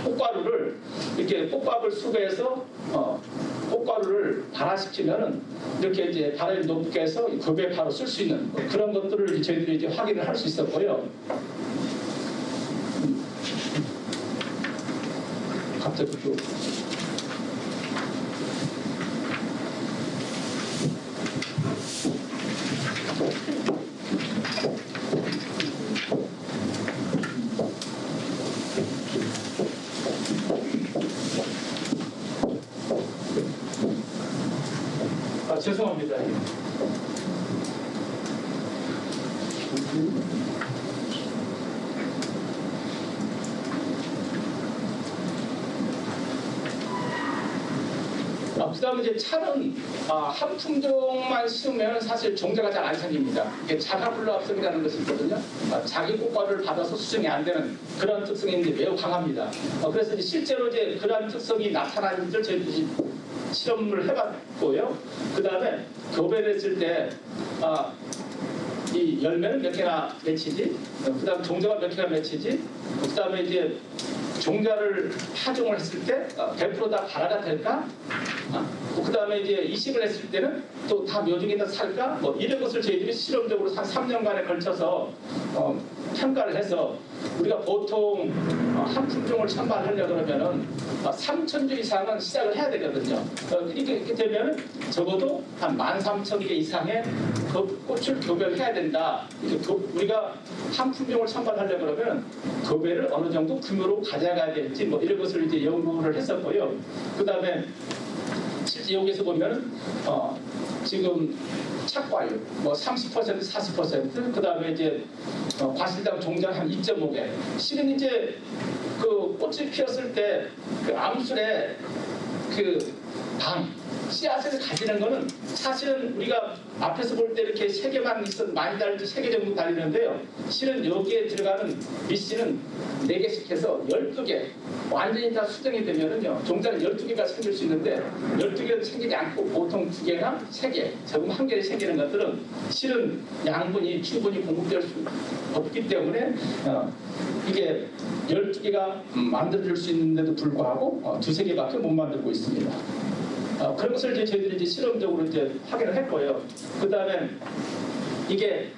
꽃가루를 이렇게 꽃밥을 수거해서 꽃가루를 발화시키면은 이렇게 이제 발화를 높게 해서 교배에 바로 쓸 수 있는 그런 것들을 저희들이 이제 확인을 할 수 있었고요. 갑자기 또 죄송합니다. 그 다음에 이제 차는 한 품종만 심으면 사실 종자가 잘 안 생깁니다. 이게 자가불로합성이라는 것이 있거든요. 자기 꽃가루를 받아서 수정이 안 되는 그런 특성이 이제 매우 강합니다. 그래서 이제 실제로 이제 그런 특성이 나타나는 것을 저희들이 실험을 해봤고요. 그 다음에 교배를 했을 때 이 열매는 몇 개나 맺히지, 그 다음 종자가 몇 개나 맺히지, 그 다음에 이제 종자를 파종을 했을 때 100% 다 발화가 될까? 그 다음에 이제 이식을 했을 때는 또 다 묘종에다 살까? 뭐 이런 것을 저희들이 실험적으로 한 3년간에 걸쳐서 평가를 해서, 우리가 보통 한 품종을 선발하려고 그러면은 3,000주 이상은 시작을 해야 되거든요. 이렇게 되면 적어도 한 13,000개 이상의 꽃을 교배를 해야 된다. 우리가 한 품종을 선발하려고 그러면 교배를 어느 정도 규모로 가져가야 될지 뭐 이런 것을 이제 연구를 했었고요. 그 다음에 실제 여기에서 보면 지금 착과율 뭐 30%, 40%, 그 다음에 이제 과실당 종자 한 2.5개. 실은 이제 그 꽃이 피었을 때 그 암술에 씨앗을 가지는 거는 사실은 우리가 앞에서 볼 때 이렇게 3개만 많이 달리지 3개 정도 달리는데요. 실은 여기에 들어가는 밑씨는 4개씩 해서 12개 완전히 다 수정이 되면은요, 종자는 12개가 생길 수 있는데 12개는 생기지 않고 보통 2개나 3개, 적으면 1개를 생기는 것들은 실은 양분이 충분히 공급될 수 없기 때문에 이게 12개가 만들어질 수 있는데도 불구하고 2-3개밖에 못 만들고 있습니다. 그런 것을 이제 저희들이 이제 실험적으로 이제 확인을 했고요. 그 다음에 이게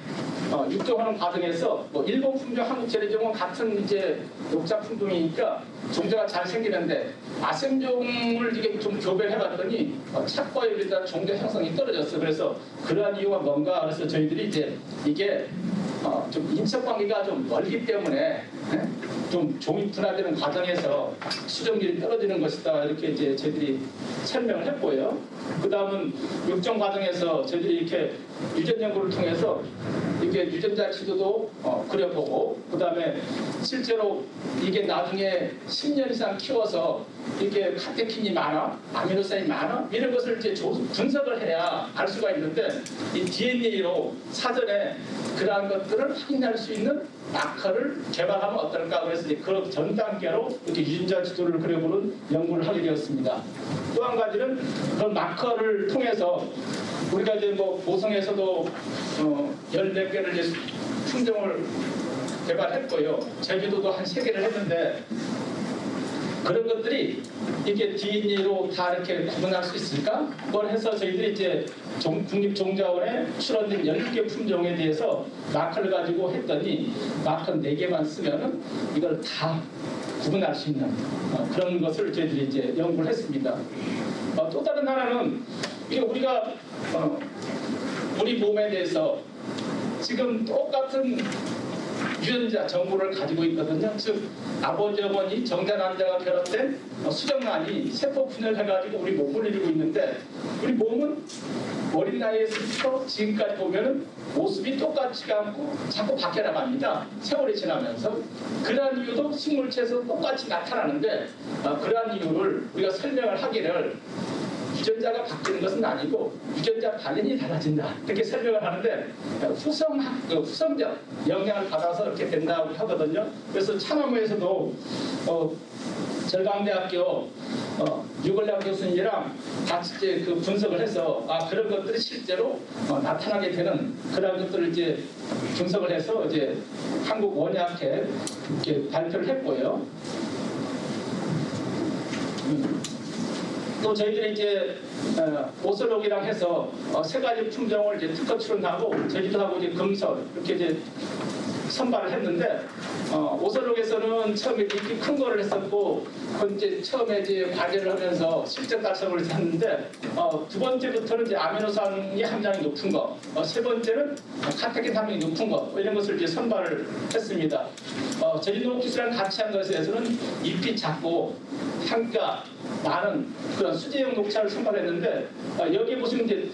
육종하는 과정에서 뭐 일본 품종, 한국 재래종은 같은 이제 녹자 품종이니까 종자가 잘 생기는데, 아셈종을 이게 좀 교배를 해봤더니 착과율이나 종자 형성이 떨어졌어요. 그래서 그러한 이유가 뭔가, 그래서 저희들이 이제 이게 좀 인적 관계가 좀 멀기 때문에 좀 종이 분화되는 과정에서 수정률이 떨어지는 것이다 이렇게 이제 저희들이 설명을 했고요. 그 다음은 육종 과정에서 저희들이 이렇게 유전 연구를 통해서 이게 유전자 지도도 그려보고 그 다음에 실제로 이게 나중에 10년 이상 키워서 이게 카테킨이 많아, 아미노산이 많아 이런 것을 이제 분석을 해야 알 수가 있는데 이 DNA로 사전에 그러한 것들을 확인할 수 있는 마커를 개발하면 어떨까 그래서 이제 그 전 단계로 이렇게 유전자 지도를 그려보는 연구를 하게 되었습니다. 또 한 가지는 그런 마커를 통해서 우리가 이제 뭐 보성에서도 14개를 이제 품종을 개발했고요. 제주도도 한 3개를 했는데 그런 것들이 이게 DNA로 다 이렇게 구분할 수 있을까? 그걸 해서 저희들이 이제 국립종자원에 출원된 17개 품종에 대해서 마커를 가지고 했더니 마커 4개만 쓰면은 이걸 다 구분할 수 있는 그런 것을 저희들이 이제 연구를 했습니다. 또 다른 하나는 이게 우리가 우리 몸에 대해서 지금 똑같은 유전자 정보를 가지고 있거든요. 즉 아버지 어머니 정자 남자가 결합된 수정란이 세포 분열해가지고 우리 몸을 이루고 있는데 우리 몸은 어린 나이에서부터 지금까지 보면은 모습이 똑같지가 않고 자꾸 바뀌어 나갑니다. 세월이 지나면서 그러한 이유도 식물체에서 똑같이 나타나는데 그러한 이유를 우리가 설명을 하기를 유전자가 바뀌는 것은 아니고 유전자 발현이 달라진다 이렇게 설명을 하는데 후성적 영향을 받아서 이렇게 된다고 하거든요. 그래서 차나무에서도 절강대학교 유걸량 교수님이랑 같이 이제 그 분석을 해서 그런 것들이 실제로 나타나게 되는 그런 것들을 이제 분석을 해서 이제 한국 원의학회 이렇게 발표를 했고요. 또 저희들이 이제 오설록이랑 해서 3가지 품종을 이제 특허 출원하고 제주도하고 이제 금설 이렇게 이제 선발을 했는데 오설록에서는 처음에 이렇게 큰 거를 했었고 이제 처음에 이제 과제를 하면서 실적 달성을 했는데 2번째부터는 이제 아미노산의 함량이 높은 거, 3번째는 카테킨 함량이 높은 거 이런 것을 이제 선발을 했습니다. 제주도 기술이랑 같이 한 것에서는 잎이 작고 향기가 많은 그런 수제형 녹차를 선발했는데 여기 보시면 이제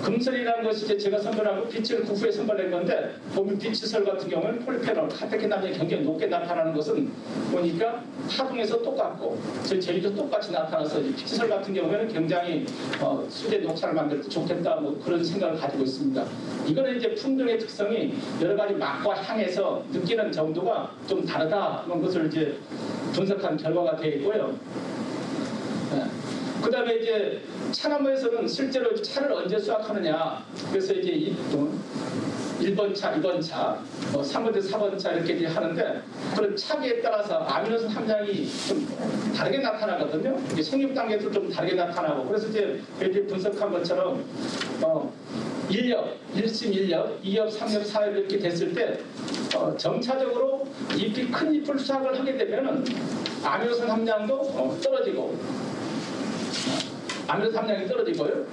금설이라는 것이 이제 제가 선발하고 비치를 그 후에 선발한 건데 보면 비치설 같은 경우는 폴리페놀, 카테킨 함량이 굉장히 높게 나타나는 것은 보니까 하동에서 똑같고 저희 제주도 똑같이 나타나서 비치설 같은 경우에는 굉장히 수제 녹차를 만들 때 좋겠다 뭐 그런 생각을 가지고 있습니다. 이거는 이제 품종의 특성이 여러 가지 맛과 향에서 느끼는 정도가 좀 다르다 그런 것을 이제 분석한 결과가 되어 있고요. 그 다음에 이제 차나무에서는 실제로 차를 언제 수확하느냐. 그래서 이제 1번 차, 2번 차, 3번 차, 4번 차 이렇게 이제 하는데 그런 차기에 따라서 아미노산 함량이 좀 다르게 나타나거든요. 이게 생육 단계도 좀 다르게 나타나고 그래서 이제 분석한 것처럼 1엽, 1심 1엽, 2엽, 3엽, 4엽 이렇게 됐을 때 점차적으로 잎이 큰 잎을 수확을 하게 되면은 아미노산 함량도 떨어지고 아미노산 함량이 떨어지고요.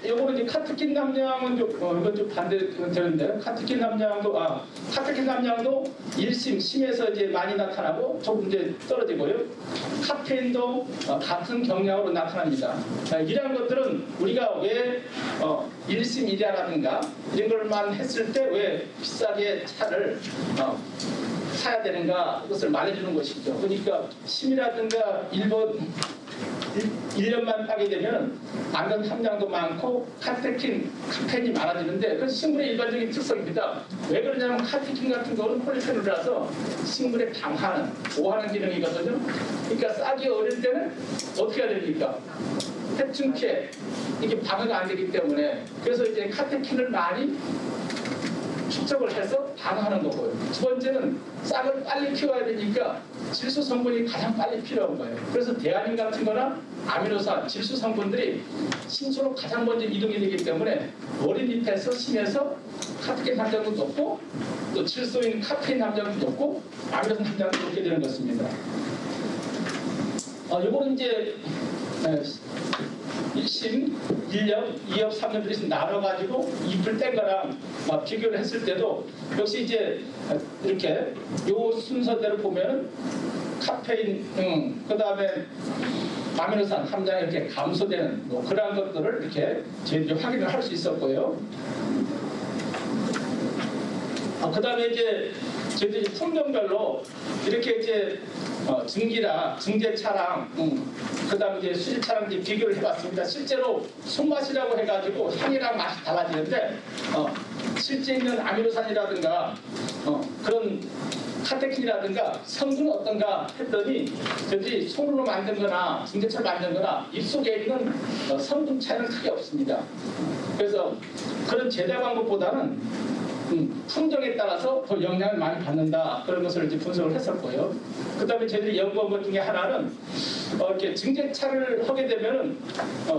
요거는 이제 카테킨 함량은 이건 좀 반대되는데 카테킨 함량도 카테킨 함량도 1심, 심에서 이제 많이 나타나고 조금 이제 떨어지고요. 카페인도 같은 경량으로 나타납니다. 이러한 것들은 우리가 왜 1심 1야라든가 이런 걸만 했을 때 왜 비싸게 차를 사야 되는가 그것을 말해주는 것이죠. 그러니까 심이라든가 1년만 따게 되면 암전 함량도 많고 카페인이 많아지는데 그건 식물의 일반적인 특성입니다. 왜 그러냐면 카테킨 같은 거는 폴리페놀이라서 식물의 방하는, 보호하는 기능이거든요. 그러니까 싹이 어릴 때는 어떻게 해야 됩니까? 해충 피해 이게 방어가 안 되기 때문에 그래서 이제 카테킨을 많이 축적을 해서 방어하는 거고요. 2번째는 싹을 빨리 키워야 되니까 질소 성분이 가장 빨리 필요한 거예요. 그래서 대아닌 같은 거나 아미노산, 질소 성분들이 신소로 가장 먼저 이동이 되기 때문에 어린 잎에서 심에서 카테킨 함량도 높고 또 질소인 카페인 함량도 높고 아미노산 함량도 높게 되는 것입니다. 이거는 이제 1심, 1엽, 2엽, 3엽 이렇게 나눠가지고 잎을 뗀 거랑 비교를 했을 때도 역시 이제 이렇게 요 순서대로 보면 카페인, 그 다음에 아미노산 함량이 이렇게 감소되는 뭐 그러한 것들을 이렇게 저희들이 확인을 할 수 있었고요. 그 다음에 이제 저희들이 품종별로 이렇게 이제 증기랑 증제차랑 그 다음에 이제 수질차랑 이제 비교를 해봤습니다. 실제로 손맛이라고 해가지고 향이랑 맛이 달라지는데 실제 있는 아미노산이라든가 그런 카테킨이라든가 성분은 어떤가 했더니 저희들이 손으로 만든 거나 증제차를 만든 거나 입속에 있는 성분 차이는 크게 없습니다. 그래서 그런 제작 방법보다는 품종에 따라서 더 영향을 많이 받는다, 그런 것을 이제 분석을 했었고요. 그 다음에 저희들이 연구한 것 중에 하나는 이렇게 증제차를 하게 되면은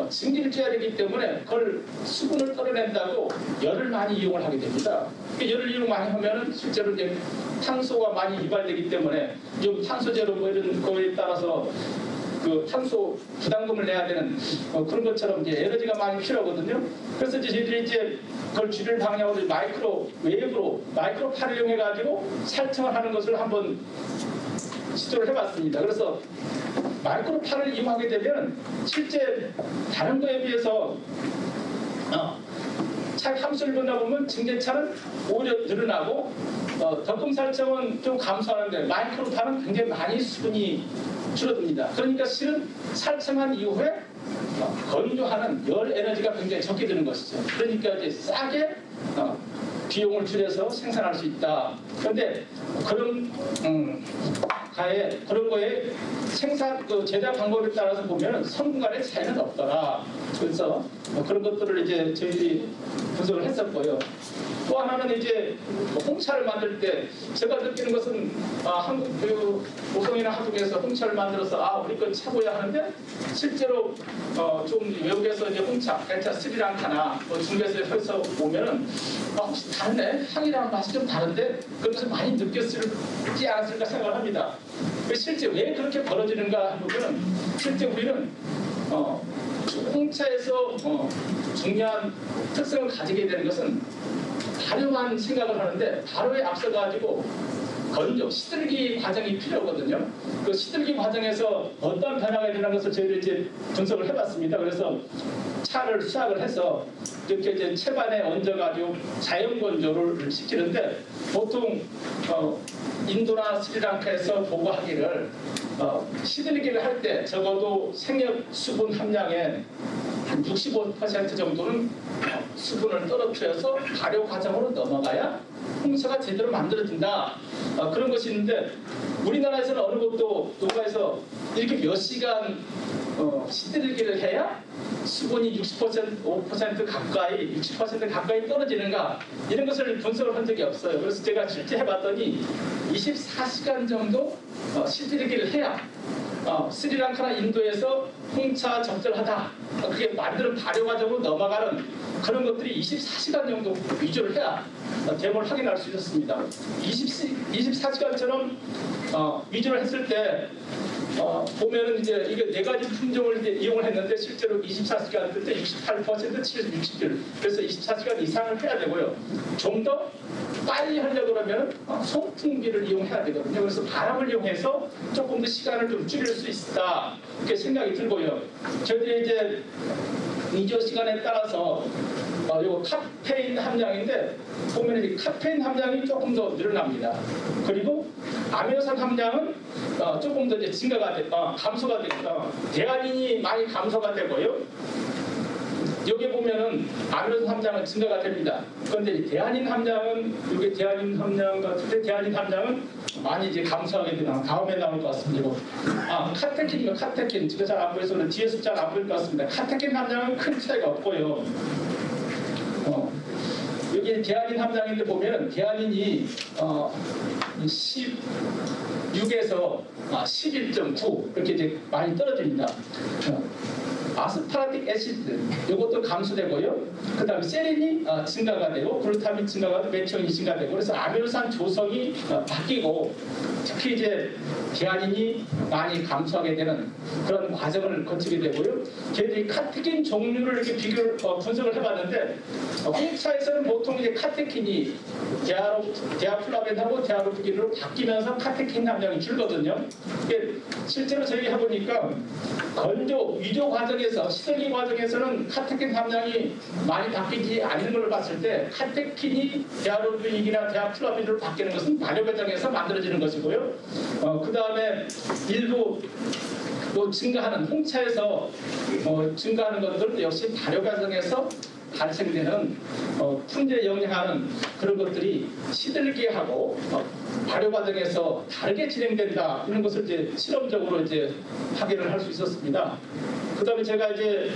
증기를 줘야 되기 때문에 그걸 수분을 떨어낸다고 열을 많이 이용을 하게 됩니다. 열을 이용 많이 하면은 실제로 이제 탄소가 많이 유발되기 때문에 좀 탄소 제로 뭐 이런 거에 따라서 그 탄소 부담금을 내야 되는 그런 것처럼 이제 에너지가 많이 필요하거든요. 그래서 이제 저희들이 이제 그걸 줄일 방향으로 마이크로웨이브로 마이크로파를 이용해 가지고 살청을 하는 것을 한번 시도를 해봤습니다. 그래서 마이크로파를 이용하게 되면 실제 다른 거에 비해서 차 함수를 보다 보면 증제차는 오히려 늘어나고 덕금 살청은 좀 감소하는데 마이크로파는 굉장히 많이 수분이 줄어듭니다. 그러니까 실은 살청한 이후에 건조하는 열 에너지가 굉장히 적게 드는 것이죠. 그러니까 이제 싸게 비용을 줄여서 생산할 수 있다. 그런데 그런 그런 거에 생산 제작 방법에 따라서 보면 성분 간의 차이는 없더라. 그래서 그런 것들을 이제 저희들이 분석을 했었고요. 또 하나는 이제 홍차를 만들 때 제가 느끼는 것은 한국 오송이나 한국에서 홍차를 만들어서 우리 건 최고야 하는데 실제로 좀 외국에서 이제 홍차, 벤차 스리랑카나 중국에서 보면은 혹시 다르네? 향이랑 맛이 좀 다른데 그것을 많이 느꼈을지 않았을까 생각을 합니다. 실제 왜 그렇게 벌어지는가 보면 실제 우리는 홍차에서 중요한 특성을 가지게 되는 것은 발효만 생각을 하는데 발효에 앞서가지고 건조, 시들기 과정이 필요하거든요. 그 시들기 과정에서 어떤 변화가 일어나는 것을 저희들이 이제 분석을 해봤습니다. 그래서 차를 수확을 해서 이렇게 이제 채반에 얹어가지고 자연 건조를 시키는데 보통 인도나 스리랑카에서 보고하기를 시들기를 할 때 적어도 생엽 수분 함량의 한 65% 정도는 수분을 떨어뜨려서 발효 과정으로 넘어가야 홍차가 제대로 만들어진다. 그런 것이 있는데 우리나라에서는 어느 곳도 농가에서 이렇게 몇 시간 시들기를 해야 수분이 60%, 5% 가까이, 60% 가까이 떨어지는가, 이런 것을 분석을 한 적이 없어요. 그래서 제가 실제 해봤더니 24시간 정도 시들기를 해야 스리랑카나 인도에서 홍차 적절하다, 그게 만드는 발효 과정으로 넘어가는 그런 것들이 24시간 정도 위주를 해야 됨을 확인할 수 있었습니다. 24시간처럼 위주를 했을 때 보면은 이제 이게 네 가지 품종을 이제 이용을 했는데 실제로 24시간 그때 68%, 60일, 그래서 24시간 이상을 해야 되고요. 좀 더 빨리 하려고 그러면 송풍기를 이용해야 되거든요. 그래서 바람을 이용해서 조금 더 시간을 좀 줄일 수 있다, 이렇게 생각이 들고요. 저희들이 이제 위조 시간에 따라서 요 카페인 함량인데 보면 이 카페인 함량이 조금 더 늘어납니다. 그리고 아미노산 함량은 조금 더 이제 증가가 감소가 되고 대안인이 많이 감소가 되고요. 여기 보면은 아미노산 함량은 증가가 됩니다. 그런데 이 대안인 함량은 이게 대안인 함량 같은데 대안인 함량은 많이 이제 감소하게 되나 다음에 나올 것 같습니다. 카테킨이요, 카테킨 지금 잘 안 보여서 뒤에서 잘 안 보일 것 같습니다. 카테킨 함량은 큰 차이가 없고요. 여기 대안인 함량인데 보면 대안인이 16에서 11.9 이렇게 이제 많이 떨어집니다. 아스파라틱 애시드 이것도 감소되고요. 그다음에 세린이 증가가 되고 글루타민 증가가 되고 메티온이 증가되고 그래서 아미노산 조성이 바뀌고 특히 이제 개아닌이 많이 감소하게 되는 그런 과정을 거치게 되고요. 걔들이 카테킨 종류를 이렇게 비교를 분석을 해봤는데 홍차에서는 보통 이제 카테킨이 데아플라벤하고 데아로피긴으로 바뀌면서 카테킨 함량이 줄거든요. 이게 실제로 저희 해보니까 건조, 위조 과정에서 시설기 과정에서는 카테킨 함량이 많이 바뀌지 않는 걸 봤을 때 카테킨이 데아로피긴이나 데아플라벤으로 바뀌는 것은 발효 과정에서 만들어지는 것이고요. 그 다음에 일부 또 증가하는 홍차에서 증가하는 것들은 역시 발효 과정에서 발생되는 품질에 영향하는 그런 것들이 시들게 하고 발효 과정에서 다르게 진행된다 이런 것을 이제 실험적으로 이제 확인을 할 수 있었습니다. 그다음에 제가 이제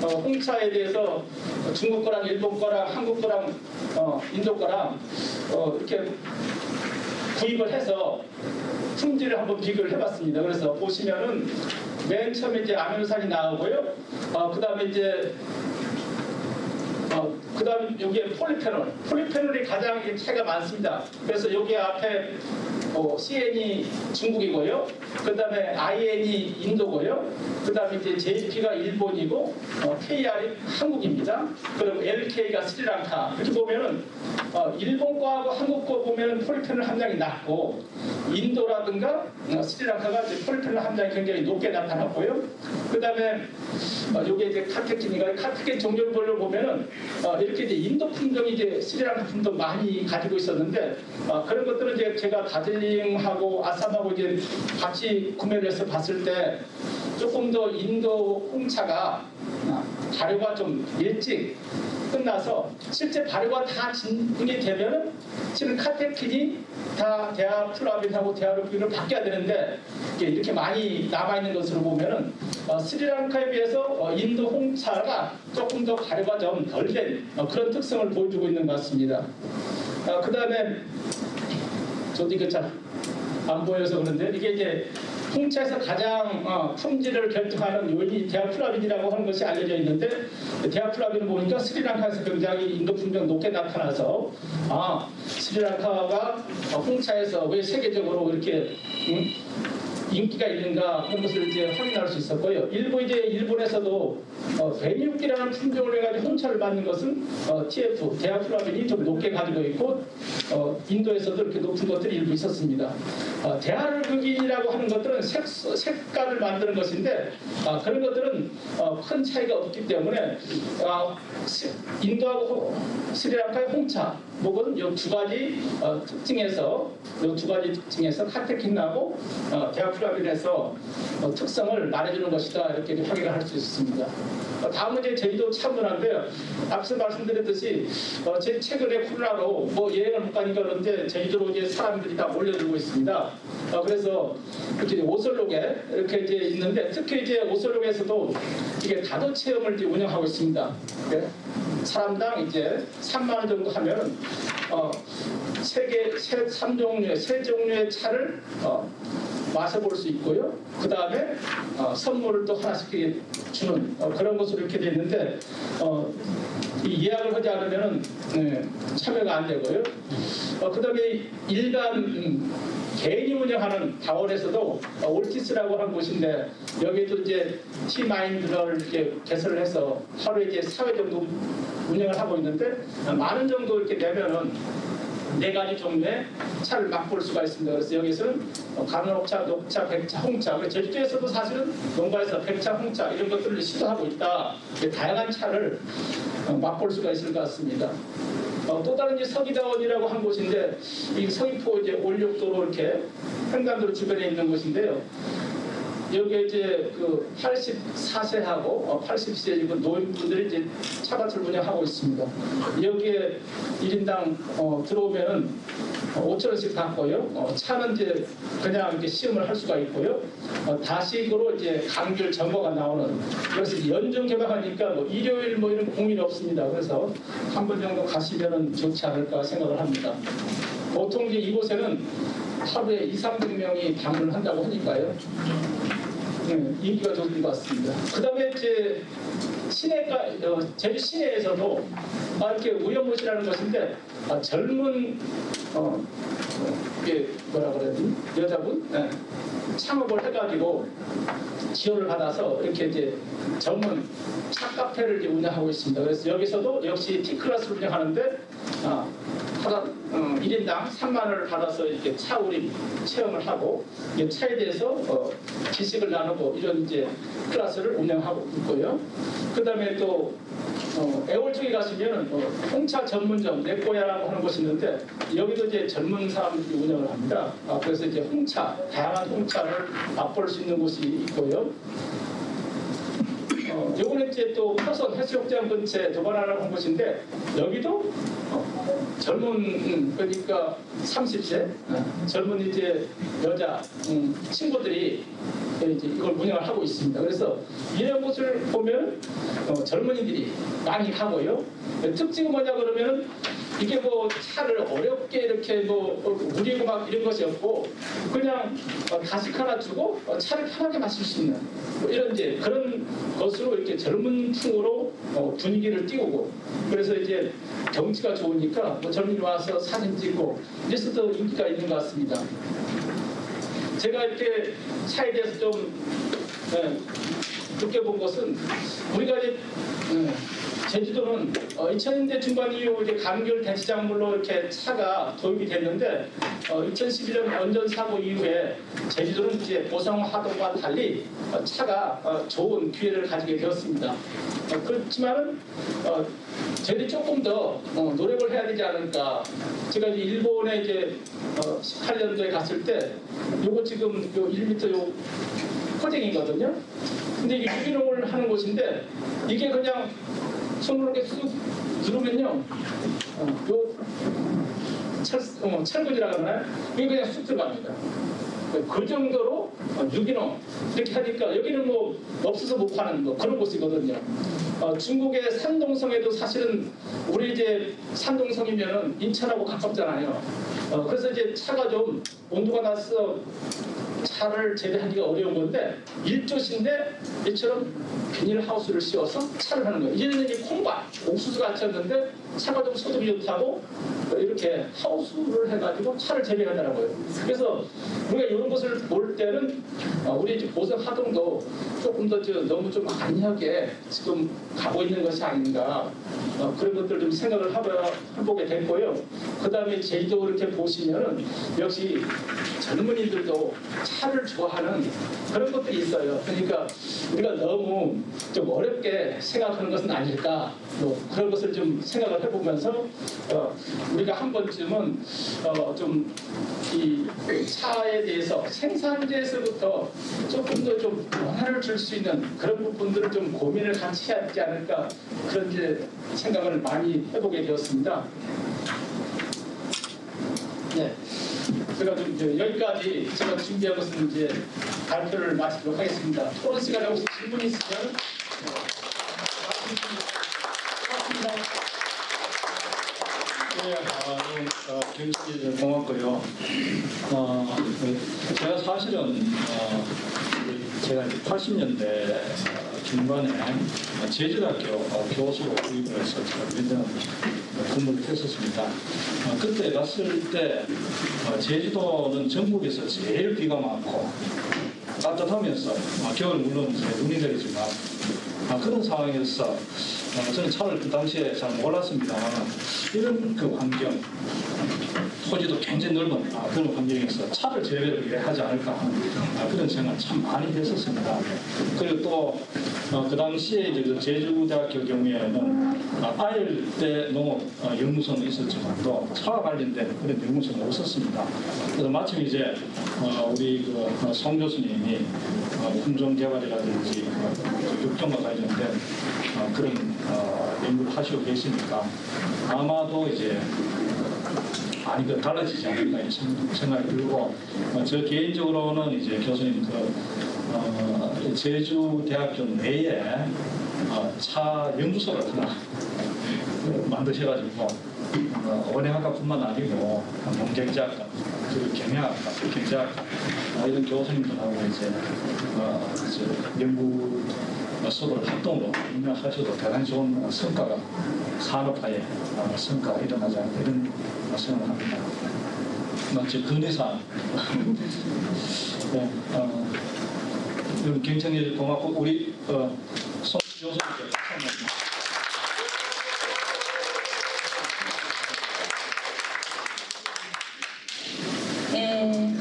홍차에 대해서 중국 거랑 일본 거랑 한국 거랑 인도 거랑 이렇게 구입을 해서 품질을 한번 비교를 해봤습니다. 그래서 보시면은 맨 처음에 이제 아미노산이 나오고요. 그다음에 이제 그다음 여기에 폴리페놀이 가장 차이가 많습니다. 그래서 여기 앞에 CN이 중국이고요. 그다음에 IN이 인도고요. 그다음에 이제 JP가 일본이고 KR이 한국입니다. 그리고 LK가 스리랑카. 이렇게 보면은 일본 거하고 한국 거 보면은 폴리페놀 함량이 낮고 인도라든가 스리랑카가 이제 폴리페놀 함량이 굉장히 높게 나타났고요. 그다음에 여기 이제 카테킨 종류별로 보면은 이렇게 이제 인도 품종이 이제 스리랑카 품도 많이 가지고 있었는데 그런 것들은 이제 제가 다즐링하고 아삼하고 이제 같이 구매를 해서 봤을 때 조금 더 인도 홍차가 발효가 좀 일찍 끝나서 실제 발효가 다 진행이 되면은 지금 카테킨이 다 데아플라빈하고 데아로피긴으로 바뀌어야 되는데 이렇게 많이 남아있는 것으로 보면은 스리랑카에 비해서 인도 홍차가 조금 더 발효가 좀 덜 된 그런 특성을 보여주고 있는 것 같습니다. 그 다음에 저도 이거 잘 안 보여서 그런데 이게 이제 홍차에서 가장 품질을 결정하는 요인이 데아플라빈이라고 하는 것이 알려져 있는데 데아플라빈을 보니까 스리랑카에서 굉장히 인도 품종 높게 나타나서 스리랑카가 홍차에서 왜 세계적으로 이렇게 인기가 있는가 그런 것을 이제 확인할 수 있었고요. 일본에서도 베니우키라는 품종을 해가지고 홍차를 만든 것은 TF 데아플라빈이 좀 높게 가지고 있고 인도에서도 이렇게 높은 것들이 일부 있었습니다. 데아르그긴이라고 하는 것들은 색깔을 만드는 것인데 그런 것들은 큰 차이가 없기 때문에 인도하고 스리랑카의 홍차 목은 이 두 가지 특징에서 카테킨하고 데아플라빈에서 특성을 말해주는 것이다 이렇게 확인을 할 수 있습니다. 다음은 이제 제주도 차문화인데요. 앞서 말씀드렸듯이 제 최근에 코로나로 여행을 못 가니까 그런데 제주도로 이제 사람들이 다 몰려들고 있습니다. 그래서 이렇게 오설록에 이렇게 이제 있는데 특히 이제 오설록에서도 이게 다도 체험을 이제 운영하고 있습니다. 사람당 이제 3만 원 정도 하면 세 종류의 차를 마셔볼 수 있고요. 그 다음에 선물을 또 하나씩 주는 그런 것으로 이렇게 되어 있는데 이 예약을 하지 않으면 참여가 안 되고요. 그 다음에 일반 개인이 운영하는 다원에서도 올티스라고 하는 곳인데 여기도 이제 티마인드를 이렇게 개설을 해서 하루에 이제 4회 정도 운영을 하고 있는데 많은 정도 이렇게 내면은 4가지 종류의 차를 맛볼 수가 있습니다. 그래서 여기서는 간혹차, 녹차, 백차, 홍차. 제주도에서도 사실은 농가에서 백차, 홍차 이런 것들을 시도하고 있다. 다양한 차를 맛볼 수가 있을 것 같습니다. 또 다른 이제 서기다원이라고 한 곳인데 이 서귀포 이제 올육도로 이렇게 횡단도로 주변에 있는 곳인데요. 여기에 이제 그 84세하고 80세 노인분들이 이제 차밭을 운영하고 있습니다. 여기에 1인당 들어오면은 5,000원씩 받고요. 차는 이제 그냥 이렇게 시음을 할 수가 있고요. 다식으로 이제 감귤 전거가 나오는. 그래서 연중 개방하니까 일요일 이런 공휴일 없습니다. 그래서 한 번 정도 가시면은 좋지 않을까 생각을 합니다. 보통 이제 이곳에는 하루에 2, 300명이 방문을 한다고 하니까요. 인기가 좋은 것 같습니다. 그 다음에 이제 제주 시내에서도 이렇게 우연못이라는 것인데 젊은 이게 뭐라 그래야 되지? 여자분 창업을 해가지고 지원을 받아서 이렇게 이제 전문 차 카페를 이제 운영하고 있습니다. 그래서 여기서도 역시 T클래스를 운영하는데 하다 1인당 3만 원을 받아서 이렇게 차 우림 체험을 하고 이 차에 대해서 지식을 나누고 이런 이제 클래스를 운영하고 있고요. 그 다음에 또 애월 쪽에 가시면 홍차 전문점 내꼬야라고 하는 곳이 있는데 여기도 이제 젊은 사람들이 운영을 합니다. 그래서 이제 홍차, 다양한 홍차를 맛볼 수 있는 곳이 있고요. 요번에 이제 또 화성 해수욕장 근처에 도바라라고 한 곳인데 여기도 젊은 그러니까 30세 젊은 이제 여자 친구들이 이제 이걸 운영을 하고 있습니다. 그래서 이런 곳을 보면 젊은이들이 많이 가고요. 특징은 뭐냐 그러면 이게 뭐 차를 어렵게 이렇게 뭐 우리고 막 이런 것이 없고 그냥 가식 하나 주고 차를 편하게 마실 수 있는 뭐 이런 이제 그런 것으로 이렇게 젊은 풍으로 분위기를 띄우고 그래서 이제 경치가 좋으니까 뭐 젊은이 와서 사진 찍고 이래서도 인기가 있는 것 같습니다. 제가 이렇게 차에 대해서 좀 느껴본 것은 우리가 이제 제주도는 2000년대 중반 이후 이제 감귤 대치작물로 이렇게 차가 도입이 됐는데 2011년 원전 사고 이후에 제주도는 이제 보성 하도와 달리 차가 좋은 기회를 가지게 되었습니다. 그렇지만은 저희들이 조금 더 노력을 해야 되지 않을까. 제가 이제 일본에 이제 18년도에 갔을 때 요거 지금 요 1m 요 포쟁이거든요. 근데 이게 유기농을 하는 곳인데 이게 그냥 손으로 이렇게 쑥 누르면요, 철근이라고 하나요? 이게 그냥 쑥 들어갑니다. 그 정도로 유기농 이렇게 하니까 여기는 뭐 없어서 못 파는 뭐 그런 곳이거든요. 중국의 산동성에도 사실은 우리 이제 산동성이면은 인천하고 가깝잖아요. 그래서 이제 차가 좀 온도가 낮아서 차를 재배하기가 어려운 건데 일조시인데 이처럼 비닐하우스를 씌워서 차를 하는 거예요. 이제는 이제 콩밭, 옥수수 같이 였는데 차가 좀 소득이 좋다고 이렇게 하우스를 해가지고 차를 재배한다고요. 그래서 우리가 이런 것을 볼 때는 우리 이제 보성 하동도 조금 더 너무 좀 안이하게 지금 가고 있는 것이 아닌가 그런 것들 좀 생각을 해보게 됐고요. 그 다음에 제주도 이렇게 보시면은 역시 젊은이들도 차를 좋아하는 그런 것들이 있어요. 그러니까 우리가 너무 좀 어렵게 생각하는 것은 아닐까 뭐 그런 것을 좀 생각을 해보면서 우리가 한 번쯤은 좀 이 차에 대해서 생산지에서부터 조금 더 좀 변화를 줄 수 있는 그런 부분들을 좀 고민을 같이 해야 되지 않을까 그런 이제 생각을 많이 해보게 되었습니다. 네. 제가 좀 이제 여기까지 제가 준비한 것은 이제 발표를 마치도록 하겠습니다. 토론 시간에 혹시 질문 있으면 고맙습니다. 네, 굉장히 고맙고요. 제가 사실은 제가 80년대 중반에 제주대학교 교수로 구입을 해서 제가 몇 년 근무를 했었습니다. 그때 갔을 때 제주도는 전국에서 제일 비가 많고 따뜻하면서 겨울 물론 눈이 내리지만 그런 상황에서 저는 차를 그 당시에 잘 몰랐습니다만 이런 그 환경 토지도 굉장히 넓은 그런 환경에서 차를 재배를 하지 않을까 하는 그런 생각을 참 많이 했었습니다. 그리고 또 그 당시에 이제 제주대학교 경우에는 아일대 농업 연구소는 있었지만 또 차와 관련된 그런 연구소는 없었습니다. 그래서 마침 이제 우리 송 교수님이 품종 개발이라든지 육종과 관련된 그런 연구를 하시고 계시니까 아마도 이제 많이 달라지지 않을까 이런 생각이 들고 저 개인적으로는 이제 교수님 제주대학교 내에 차 연구소를 하나 만드셔가지고 고령학과뿐만 아니고 농경제학과, 그리고 경영학과, 경제학과 이런 교수님들하고 이제 연구 수업을 합동으로 운영하셔도 대단히 좋은 성과가 산업화에 성과가 일어나지 않을까 이런 생각을 합니다. 마치 근의사 네, 이런 경청일 고맙고 우리 송 교수님께 박수 한번 주십시오. 네.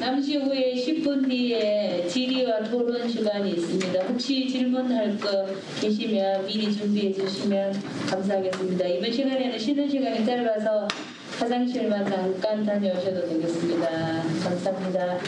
잠시 후에 10분 뒤에 질의와 토론 시간이 있습니다. 혹시 질문할 거 계시면 미리 준비해 주시면 감사하겠습니다. 이번 시간에는 쉬는 시간이 짧아서 화장실만 잠깐 다녀오셔도 되겠습니다. 감사합니다.